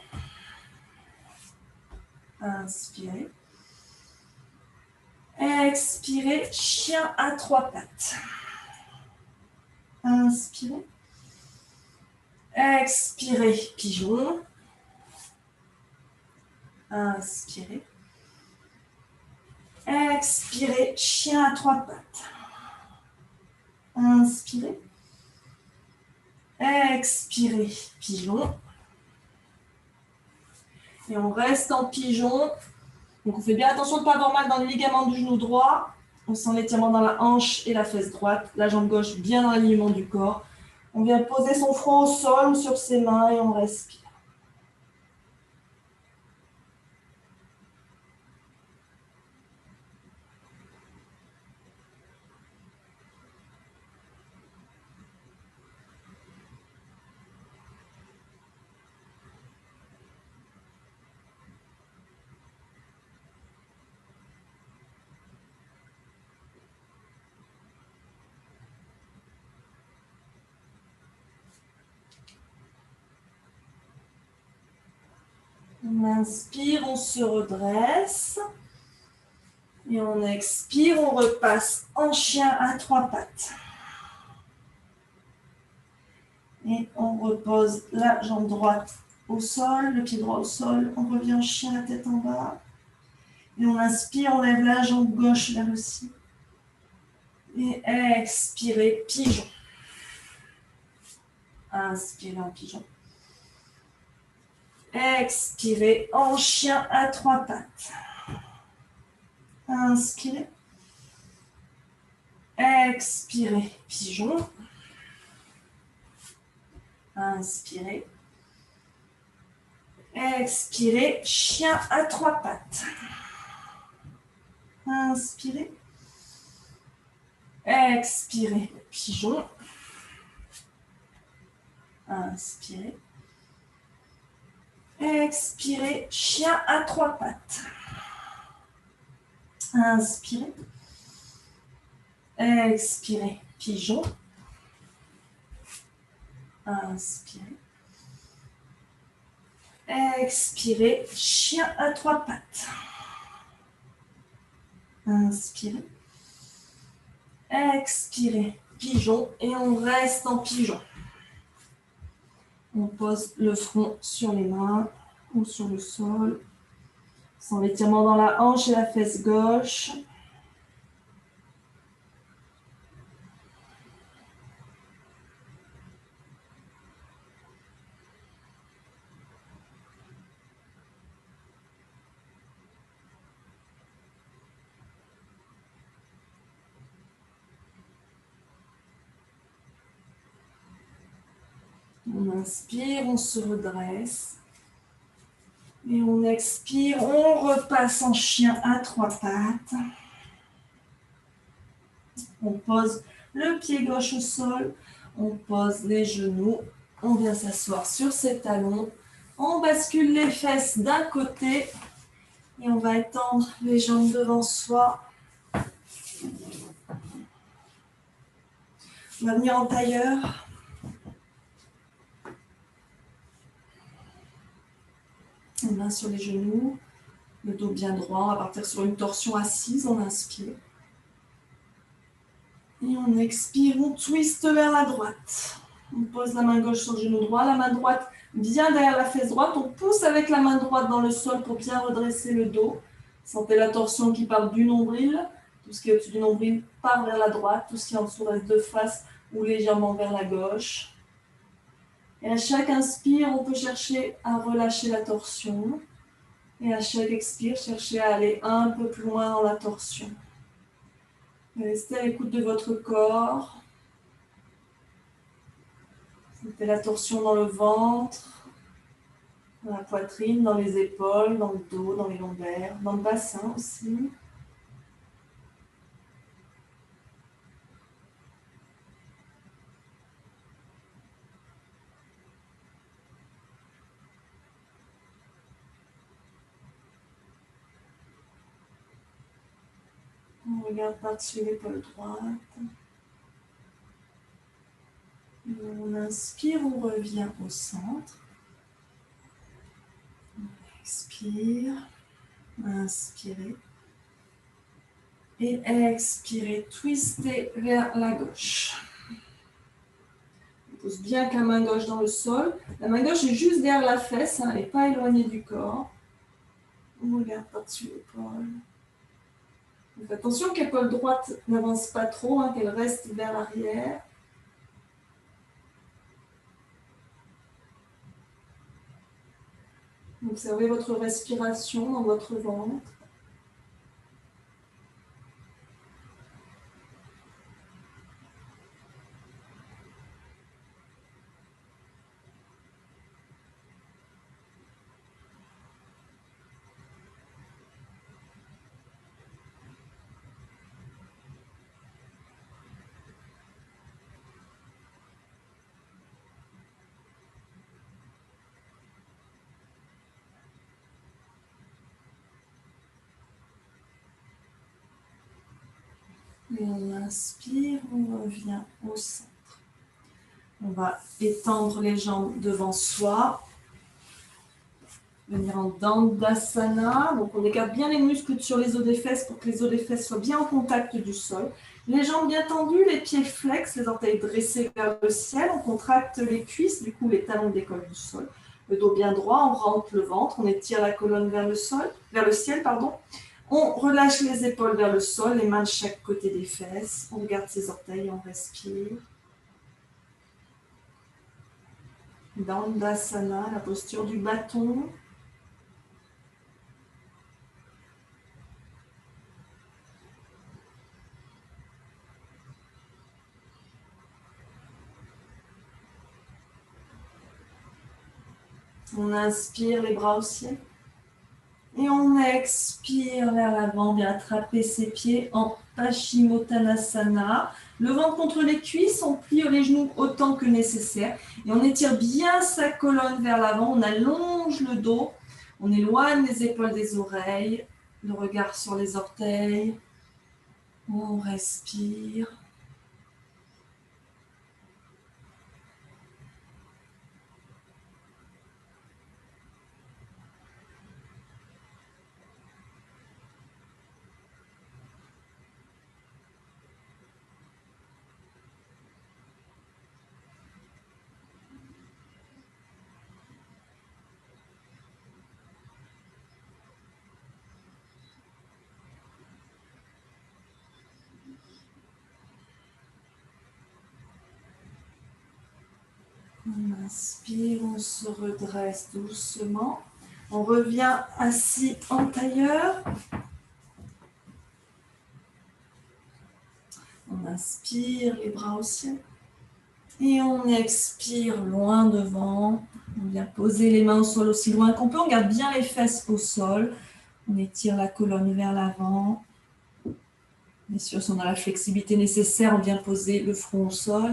Inspirez. Expirez, chien à trois pattes. Inspirez. Expirez, pigeon. Inspirez. Expirez, chien à trois pattes. Inspirez. Expirez, pigeon. Et on reste en pigeon. Donc on fait bien attention de ne pas avoir mal dans le ligament du genou droit. On sent l'étirement dans la hanche et la fesse droite. La jambe gauche bien dans l'alignement du corps. On vient poser son front au sol ou sur ses mains et on respire. On inspire, on se redresse. Et on expire, on repasse en chien à trois pattes. Et on repose la jambe droite au sol, le pied droit au sol. On revient en chien, la tête en bas. Et on inspire, on lève la jambe gauche vers le ciel. Et expirez, pigeon. Inspirez en pigeon. Expirez en chien à trois pattes. Inspirez. Expirez, pigeon. Inspirez. Expirez, chien à trois pattes. Inspirez. Expirez, pigeon. Inspirez. Expirez, chien à trois pattes. Inspirez. Expirez, pigeon. Inspirez. Expirez, chien à trois pattes. Inspirez. Expirez, pigeon, et on reste en pigeon. On pose le front sur les mains ou sur le sol. Sans l'étirement dans la hanche et la fesse gauche. On inspire, on se redresse. Et on expire, on repasse en chien à trois pattes. On pose le pied gauche au sol, on pose les genoux, on vient s'asseoir sur ses talons, on bascule les fesses d'un côté et on va étendre les jambes devant soi. On va venir en tailleur. On main sur les genoux, le dos bien droit, on va partir sur une torsion assise, on inspire. Et on expire, on twiste vers la droite. On pose la main gauche sur le genou droit, la main droite bien derrière la fesse droite. On pousse avec la main droite dans le sol pour bien redresser le dos. Sentez la torsion qui part du nombril. Tout ce qui est au-dessus du nombril part vers la droite. Tout ce qui est en dessous reste de face ou légèrement vers la gauche. Et à chaque inspire, on peut chercher à relâcher la torsion. Et à chaque expire, cherchez à aller un peu plus loin dans la torsion. Restez à l'écoute de votre corps. Sentez la torsion dans le ventre, dans la poitrine, dans les épaules, dans le dos, dans les lombaires, dans le bassin aussi. On regarde par-dessus l'épaule droite. On inspire, on revient au centre. On expire, inspirez. Et expirez, twistez vers la gauche. On pose bien la main gauche dans le sol. La main gauche est juste derrière la fesse, elle n'est pas éloignée du corps. On regarde par-dessus l'épaule. Donc attention que l'épaule droite n'avance pas trop, qu'elle reste vers l'arrière. Observez votre respiration dans votre ventre. Et on inspire, on revient au centre. On va étendre les jambes devant soi. Venir en Dandasana. Donc on écarte bien les muscles sur les os des fesses pour que les os des fesses soient bien en contact du sol. Les jambes bien tendues, les pieds flex, les orteils dressés vers le ciel. On contracte les cuisses, du coup les talons décollent du sol. Le dos bien droit, on rentre le ventre, on étire la colonne vers le ciel. On relâche les épaules vers le sol, les mains de chaque côté des fesses. On regarde ses orteils, on respire. Dandasana, la posture du bâton. On inspire les bras au ciel. Et on expire vers l'avant, bien attraper ses pieds en Paschimottanasana. Le ventre contre les cuisses, on plie les genoux autant que nécessaire. Et on étire bien sa colonne vers l'avant, on allonge le dos. On éloigne les épaules des oreilles, le regard sur les orteils. On respire. On inspire, on se redresse doucement. On revient assis en tailleur. On inspire, les bras au ciel. Et on expire loin devant. On vient poser les mains au sol aussi loin qu'on peut. On garde bien les fesses au sol. On étire la colonne vers l'avant. Bien sûr, si on a la flexibilité nécessaire, on vient poser le front au sol.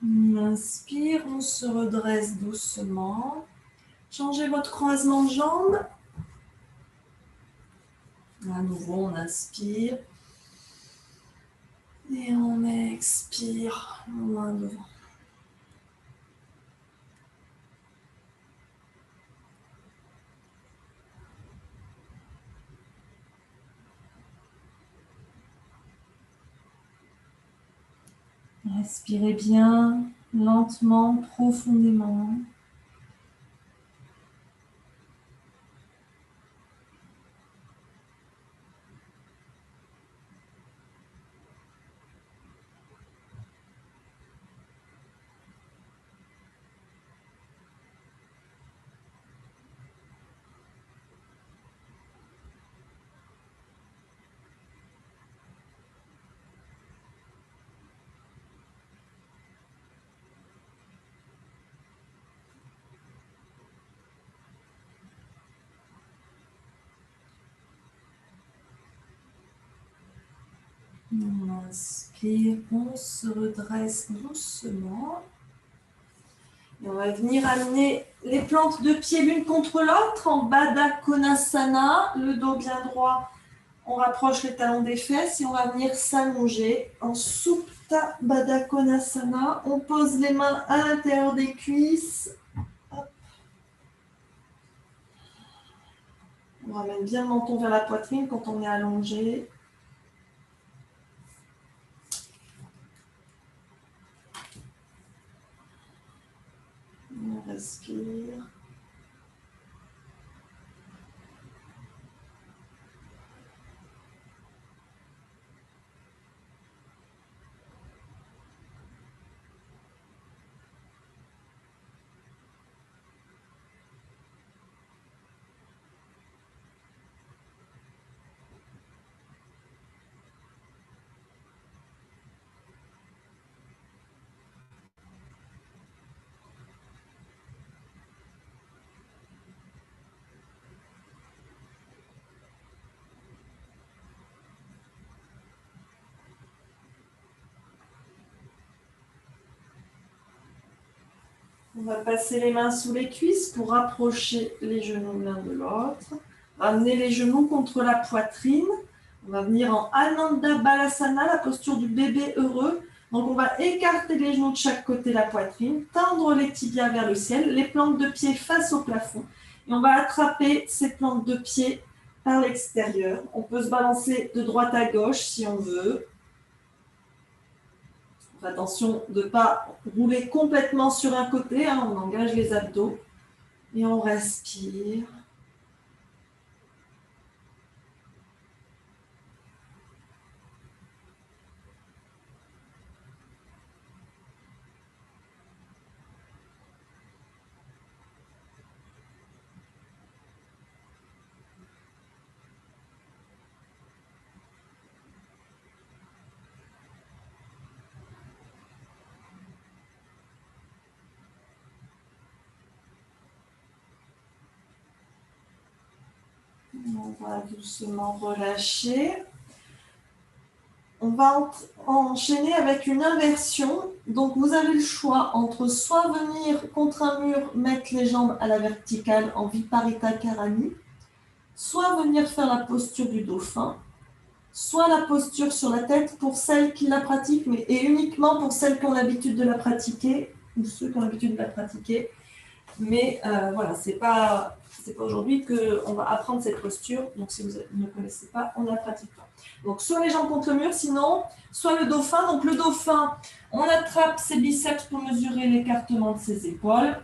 On inspire, on se redresse doucement. Changez votre croisement de jambes. À nouveau, on inspire. Et on expire loin devant. Respirez bien, lentement, profondément. On inspire, on se redresse doucement. Et on va venir amener les plantes de pied l'une contre l'autre en Baddha Konasana, le dos bien droit. On rapproche les talons des fesses et on va venir s'allonger en Supta Baddha Konasana. On pose les mains à l'intérieur des cuisses. Hop. On ramène bien le menton vers la poitrine quand on est allongé. On respire. On va passer les mains sous les cuisses pour rapprocher les genoux l'un de l'autre. Ramener les genoux contre la poitrine. On va venir en Ananda Balasana, la posture du bébé heureux. Donc on va écarter les genoux de chaque côté de la poitrine, tendre les tibias vers le ciel, les plantes de pied face au plafond. Et on va attraper ces plantes de pied par l'extérieur. On peut se balancer de droite à gauche si on veut. Attention de ne pas rouler complètement sur un côté, on engage les abdos et on respire. On va doucement relâcher. on va enchaîner avec une inversion. Donc, vous avez le choix entre soit venir contre un mur, mettre les jambes à la verticale en Viparita Karani, soit venir faire la posture du dauphin, soit la posture sur la tête pour celles qui la pratiquent, et uniquement pour celles qui ont l'habitude de la pratiquer, ou ceux qui ont l'habitude de la pratiquer. Mais voilà, c'est pas aujourd'hui qu'on va apprendre cette posture. Donc, si vous ne connaissez pas, on ne la pratique pas. Donc, soit les jambes contre le mur, sinon, soit le dauphin. Donc, le dauphin, on attrape ses biceps pour mesurer l'écartement de ses épaules.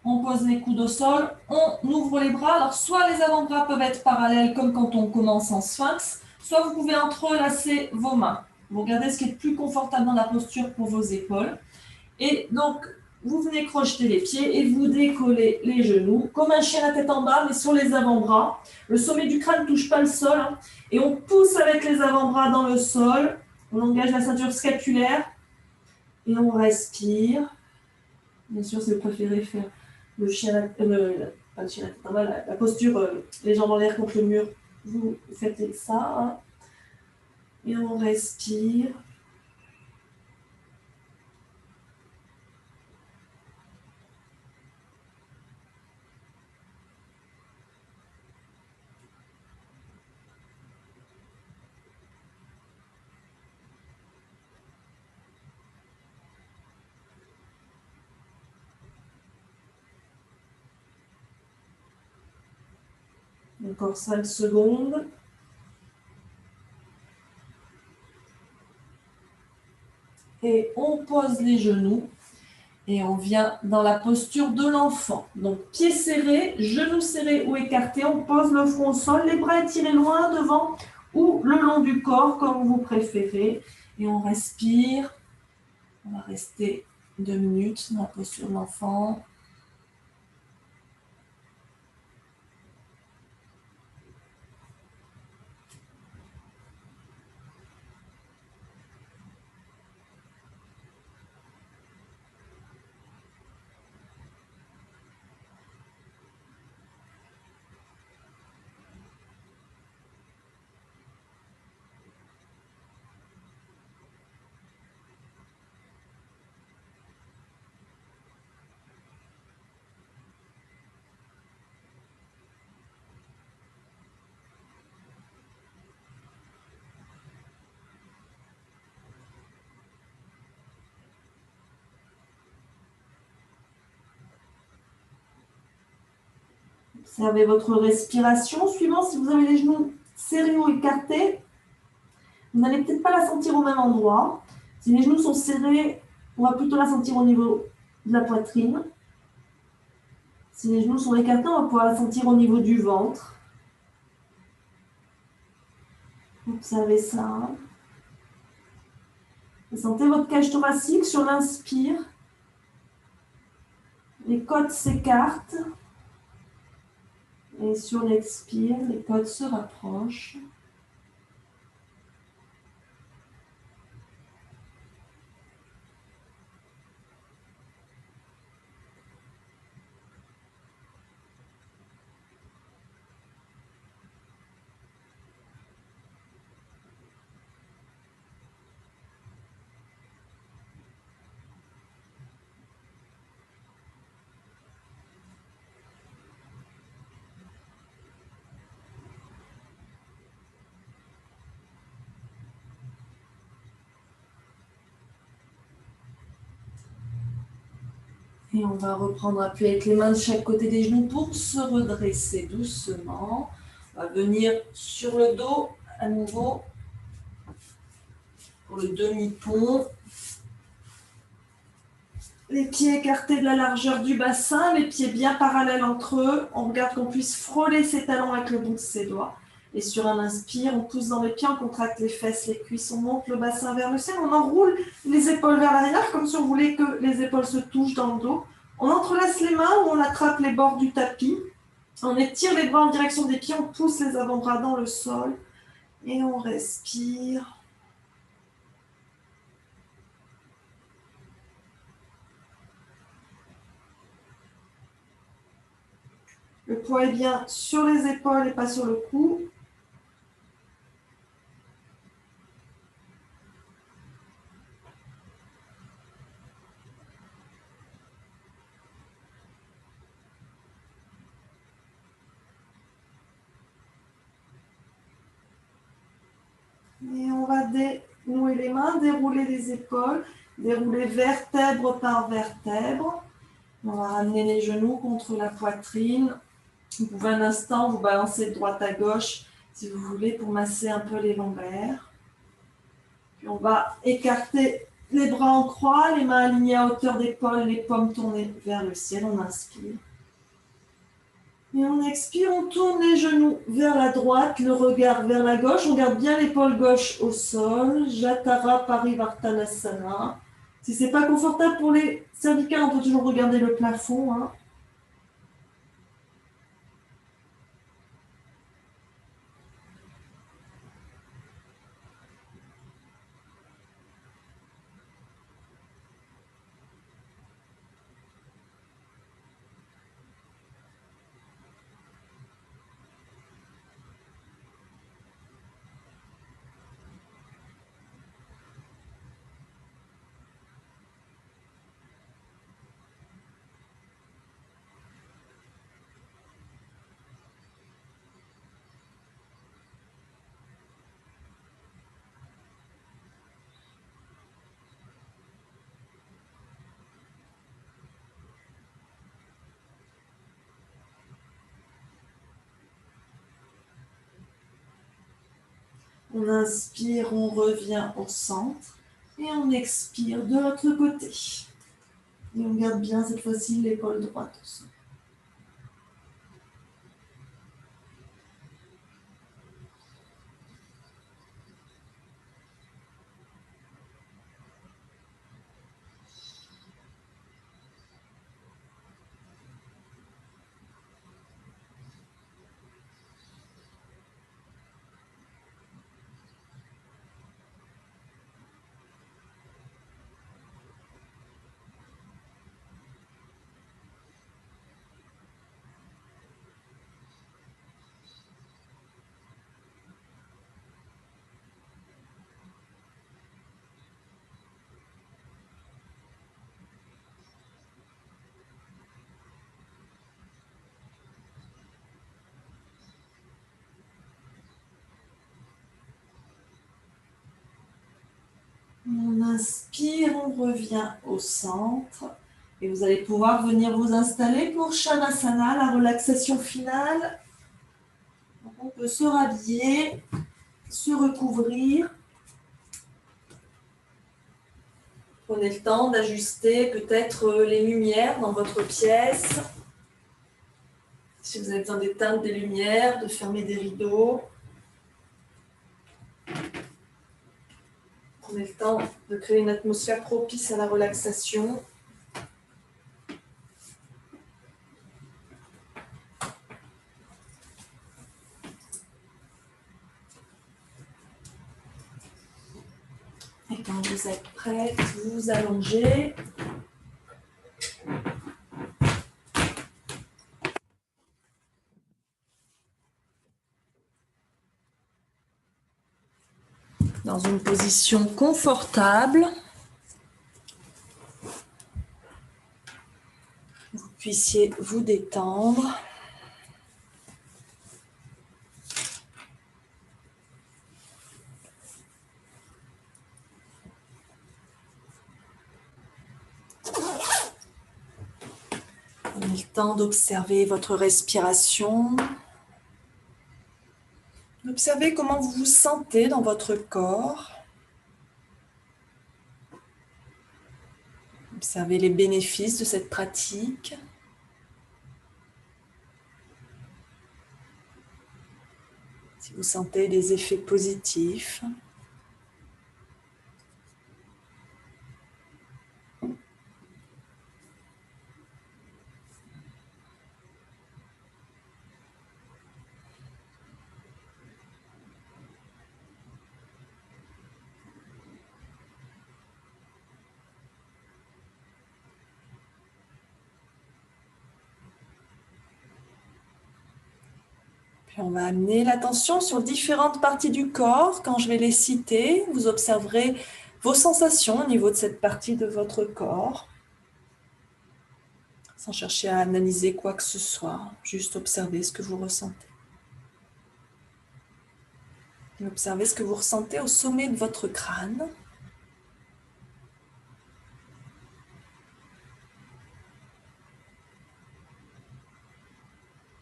On pose les coudes au sol, on ouvre les bras. Alors, soit les avant-bras peuvent être parallèles, comme quand on commence en sphinx, soit vous pouvez entrelacer vos mains. Vous regardez ce qui est le plus confortable dans la posture pour vos épaules. Et donc, vous venez crocheter les pieds et vous décollez les genoux, comme un chien la tête en bas, mais sur les avant-bras. Le sommet du crâne ne touche pas le sol. Et on pousse avec les avant-bras dans le sol. On engage la ceinture scapulaire. Et on respire. Bien sûr, si vous préférez faire le chien, pas le chien la tête en bas, la posture, les jambes en l'air contre le mur, vous faites ça. Et on respire. Encore 5 secondes. Et on pose les genoux et on vient dans la posture de l'enfant. Donc, pieds serrés, genoux serrés ou écartés, on pose le front au sol, les bras étirés loin devant ou le long du corps, comme vous préférez. Et on respire. On va rester 2 minutes dans la posture de l'enfant. Observez votre respiration. Suivant, si vous avez les genoux serrés ou écartés, vous n'allez peut-être pas la sentir au même endroit. Si les genoux sont serrés, on va plutôt la sentir au niveau de la poitrine. Si les genoux sont écartés, on va pouvoir la sentir au niveau du ventre. Observez ça. Et sentez votre cage thoracique sur l'inspire. Les côtes s'écartent. Et sur l'expire, les côtes se rapprochent. Et on va reprendre appui avec les mains de chaque côté des genoux pour se redresser doucement. On va venir sur le dos à nouveau pour le demi-pont. Les pieds écartés de la largeur du bassin, les pieds bien parallèles entre eux. On regarde qu'on puisse frôler ses talons avec le bout de ses doigts. Et sur un inspire, on pousse dans les pieds, on contracte les fesses, les cuisses, on monte le bassin vers le ciel, on enroule les épaules vers l'arrière, comme si on voulait que les épaules se touchent dans le dos. On entrelace les mains ou on attrape les bords du tapis. On étire les bras en direction des pieds, on pousse les avant-bras dans le sol. Et on respire. Le poids est bien sur les épaules et pas sur le cou. on va dénouer les mains, dérouler les épaules, dérouler vertèbre par vertèbre. On va ramener les genoux contre la poitrine. Vous pouvez un instant vous balancer de droite à gauche si vous voulez pour masser un peu les lombaires. Puis on va écarter les bras en croix, les mains alignées à hauteur d'épaule, les paumes tournées vers le ciel. On inspire. Et on expire, on tourne les genoux vers la droite, le regard vers la gauche. On garde bien l'épaule gauche au sol. Jatara Parivartanasana. Si ce n'est pas confortable pour les cervicales, on peut toujours regarder le plafond. Hein. On inspire, on revient au centre et on expire de l'autre côté. Et on garde bien cette fois-ci l'épaule droite au sol. On inspire, on revient au centre. Et vous allez pouvoir venir vous installer pour Shavasana, la relaxation finale. Donc on peut se rhabiller, se recouvrir. Prenez le temps d'ajuster peut-être les lumières dans votre pièce. Si vous avez besoin d'éteindre des lumières, de fermer des rideaux. Prenez le temps de créer une atmosphère propice à la relaxation. Et quand vous êtes prête, vous vous allongez. Dans une position confortable. Vous puissiez vous détendre. Prenez le temps d'observer votre respiration. Observez comment vous vous sentez dans votre corps. Observez les bénéfices de cette pratique. Si vous sentez des effets positifs. Puis on va amener l'attention sur différentes parties du corps. Quand je vais les citer, vous observerez vos sensations au niveau de cette partie de votre corps. Sans chercher à analyser quoi que ce soit, juste observer ce que vous ressentez. Observez ce que vous ressentez au sommet de votre crâne.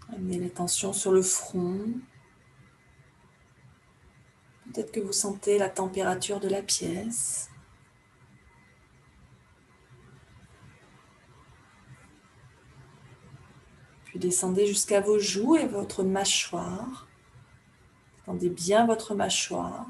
Amenez l'attention sur le front. Peut-être que vous sentez la température de la pièce. Puis descendez jusqu'à vos joues et votre mâchoire. Tendez bien votre mâchoire.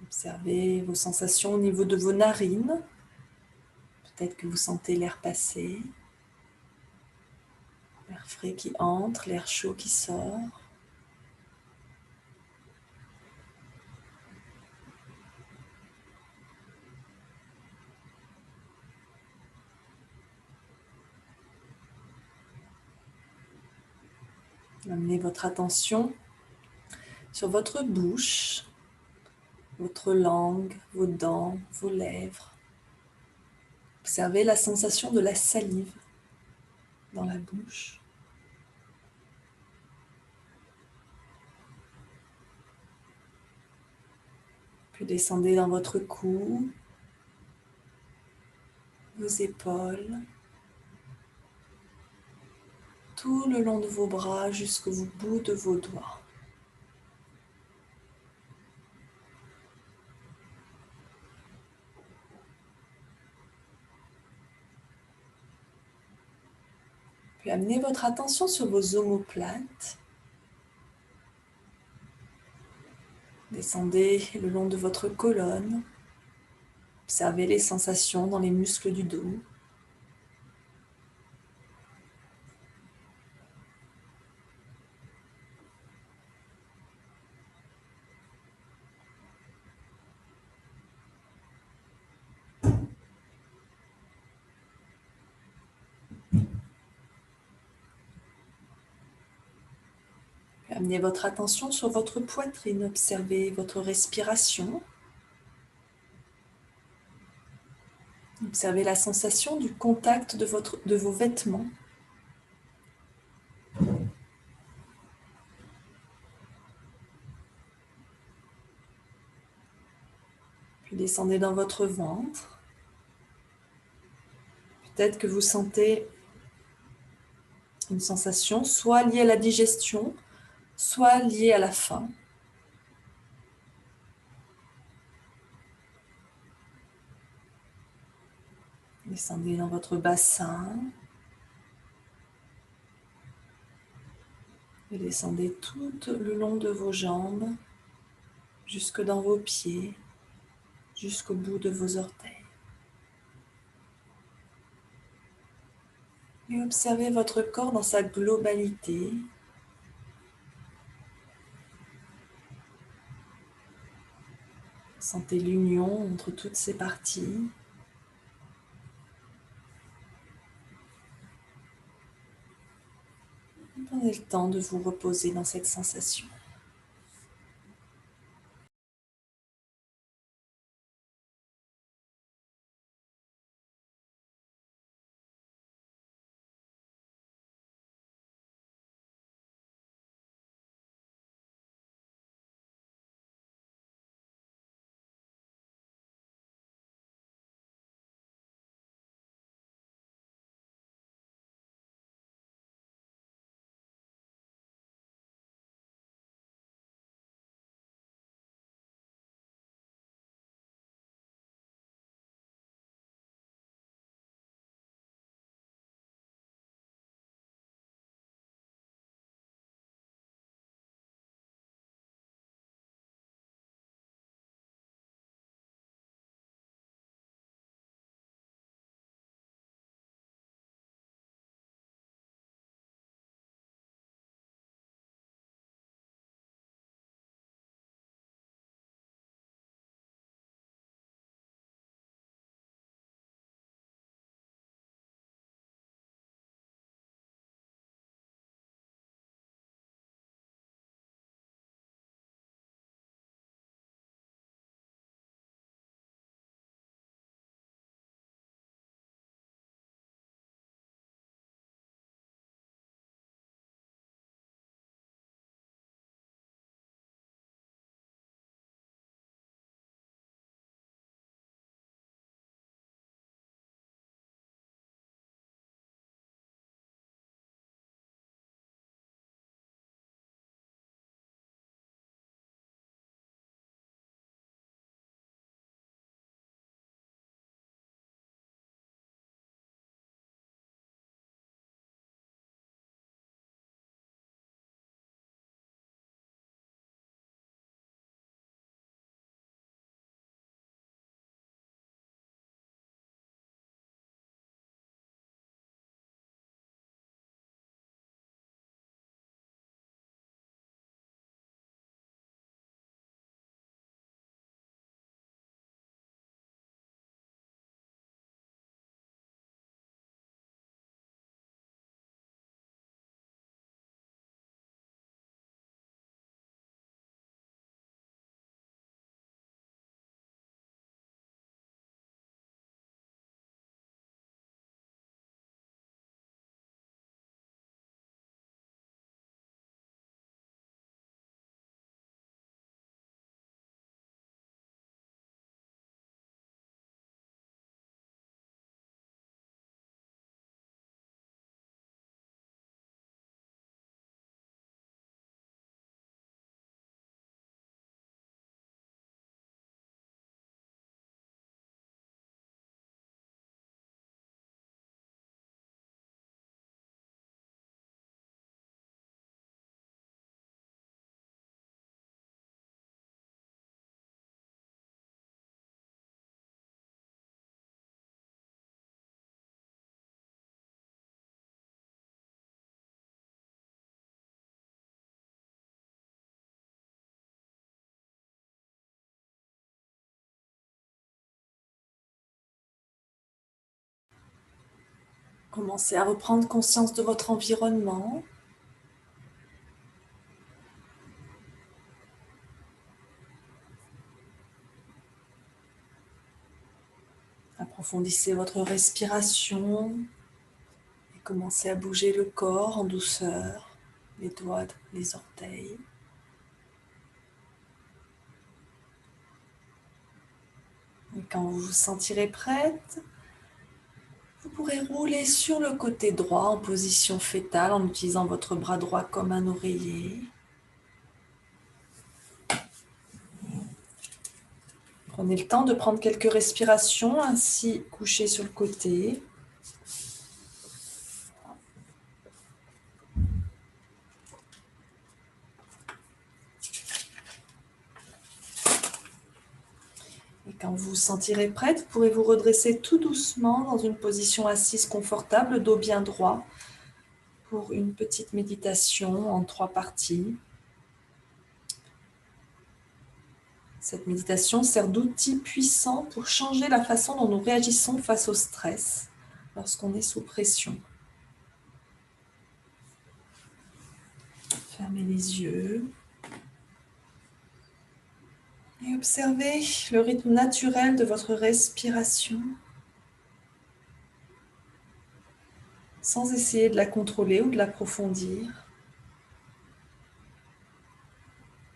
Observez vos sensations au niveau de vos narines. Peut-être que vous sentez l'air passer. L'air frais qui entre, l'air chaud qui sort. Amenez votre attention sur votre bouche, votre langue, vos dents, vos lèvres. Observez la sensation de la salive dans la bouche. Puis descendez dans votre cou, vos épaules, tout le long de vos bras jusqu'au bout de vos doigts. Puis amenez votre attention sur vos omoplates. Descendez le long de votre colonne. Observez les sensations dans les muscles du dos. Puis amenez votre attention sur votre poitrine. Observez votre respiration. Observez la sensation du contact de vos vêtements. Puis descendez dans votre ventre. Peut-être que vous sentez une sensation soit liée à la digestion, soit liée à la faim. Descendez dans votre bassin. Et descendez tout le long de vos jambes, jusque dans vos pieds, jusqu'au bout de vos orteils. Et observez votre corps dans sa globalité. Sentez l'union entre toutes ces parties. Prenez le temps de vous reposer dans cette sensation. Commencez à reprendre conscience de votre environnement. Approfondissez votre respiration et commencez à bouger le corps en douceur, les doigts, les orteils. Et quand vous vous sentirez prête, vous pourrez rouler sur le côté droit en position fétale en utilisant votre bras droit comme un oreiller. Prenez le temps de prendre quelques respirations, ainsi couché sur le côté. Et quand vous vous sentirez prête, vous pourrez vous redresser tout doucement dans une position assise confortable, dos bien droit, pour une petite méditation en 3 parties. Cette méditation sert d'outil puissant pour changer la façon dont nous réagissons face au stress lorsqu'on est sous pression. Fermez les yeux et observez le rythme naturel de votre respiration sans essayer de la contrôler ou de l'approfondir.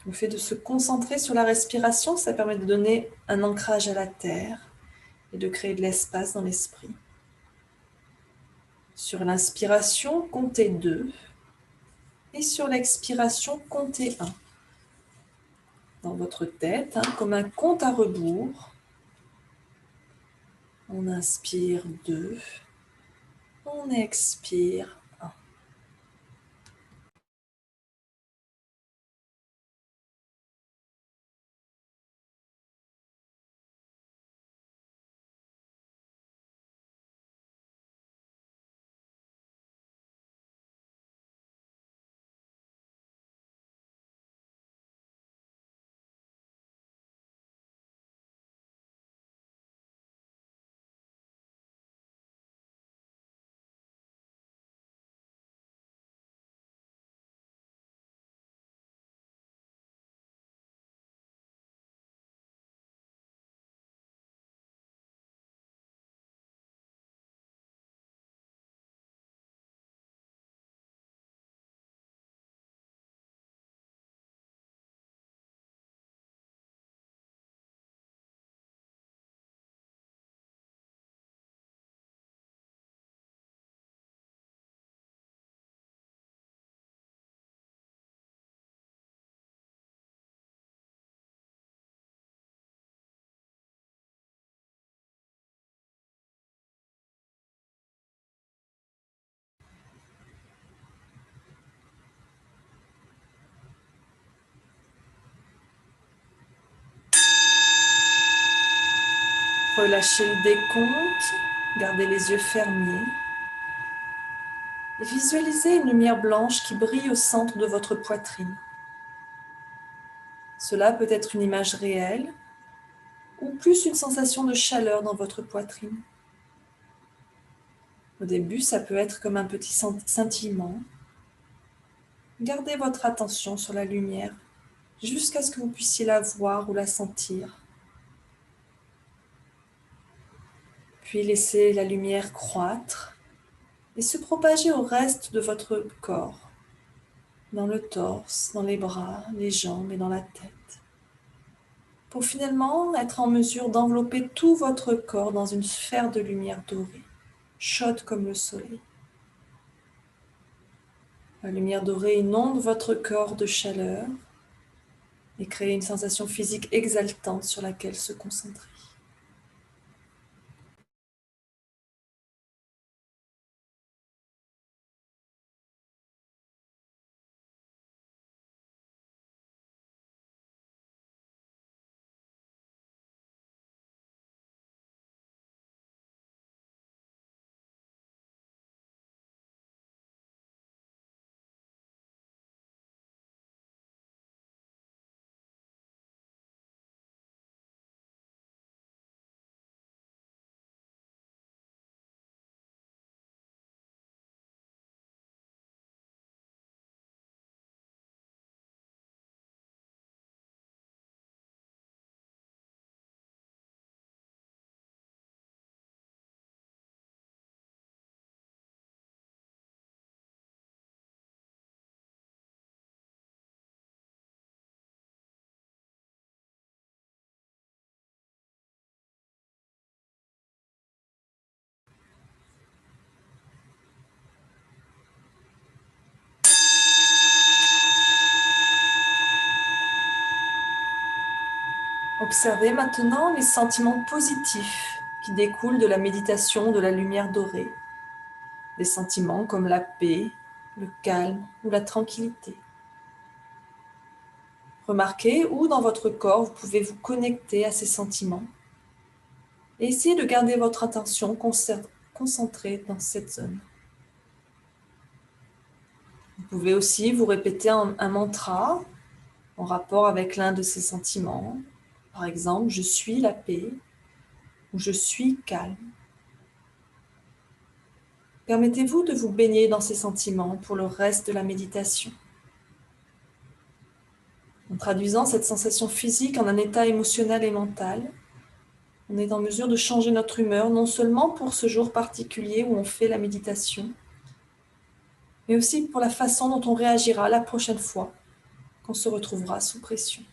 Le fait de se concentrer sur la respiration, ça permet de donner un ancrage à la terre et de créer de l'espace dans l'esprit. Sur l'inspiration, comptez 2 et sur l'expiration, comptez 1. Dans votre tête, comme un compte à rebours. On inspire 2, on expire 1. Relâchez le décompte, gardez les yeux fermés et visualisez une lumière blanche qui brille au centre de votre poitrine. Cela peut être une image réelle ou plus une sensation de chaleur dans votre poitrine. Au début, ça peut être comme un petit scintillement. Gardez votre attention sur la lumière jusqu'à ce que vous puissiez la voir ou la sentir. Puis laissez la lumière croître et se propager au reste de votre corps, dans le torse, dans les bras, les jambes et dans la tête, pour finalement être en mesure d'envelopper tout votre corps dans une sphère de lumière dorée, chaude comme le soleil. La lumière dorée inonde votre corps de chaleur et crée une sensation physique exaltante sur laquelle se concentrer. Observez maintenant les sentiments positifs qui découlent de la méditation de la lumière dorée. Des sentiments comme la paix, le calme ou la tranquillité. Remarquez où dans votre corps vous pouvez vous connecter à ces sentiments et essayez de garder votre attention concentrée dans cette zone. Vous pouvez aussi vous répéter un mantra en rapport avec l'un de ces sentiments. Par exemple, je suis la paix ou je suis calme. Permettez-vous de vous baigner dans ces sentiments pour le reste de la méditation. En traduisant cette sensation physique en un état émotionnel et mental, on est en mesure de changer notre humeur, non seulement pour ce jour particulier où on fait la méditation, mais aussi pour la façon dont on réagira la prochaine fois qu'on se retrouvera sous pression.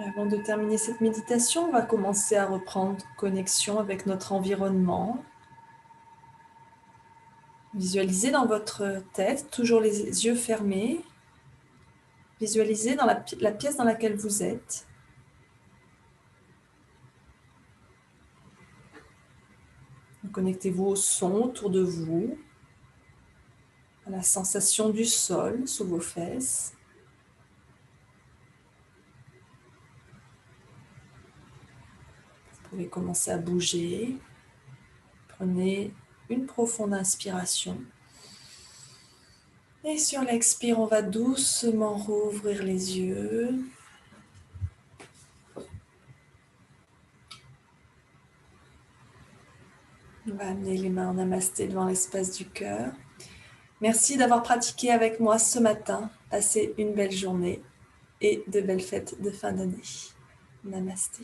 Avant de terminer cette méditation, on va commencer à reprendre connexion avec notre environnement. Visualisez dans votre tête, toujours les yeux fermés. Visualisez dans la pièce dans laquelle vous êtes. Connectez-vous au son autour de vous, à la sensation du sol sous vos fesses. Vous pouvez commencer à bouger. Prenez une profonde inspiration. Et sur l'expire, on va doucement rouvrir les yeux. On va amener les mains en namasté devant l'espace du cœur. Merci d'avoir pratiqué avec moi ce matin. Passez une belle journée et de belles fêtes de fin d'année. Namasté.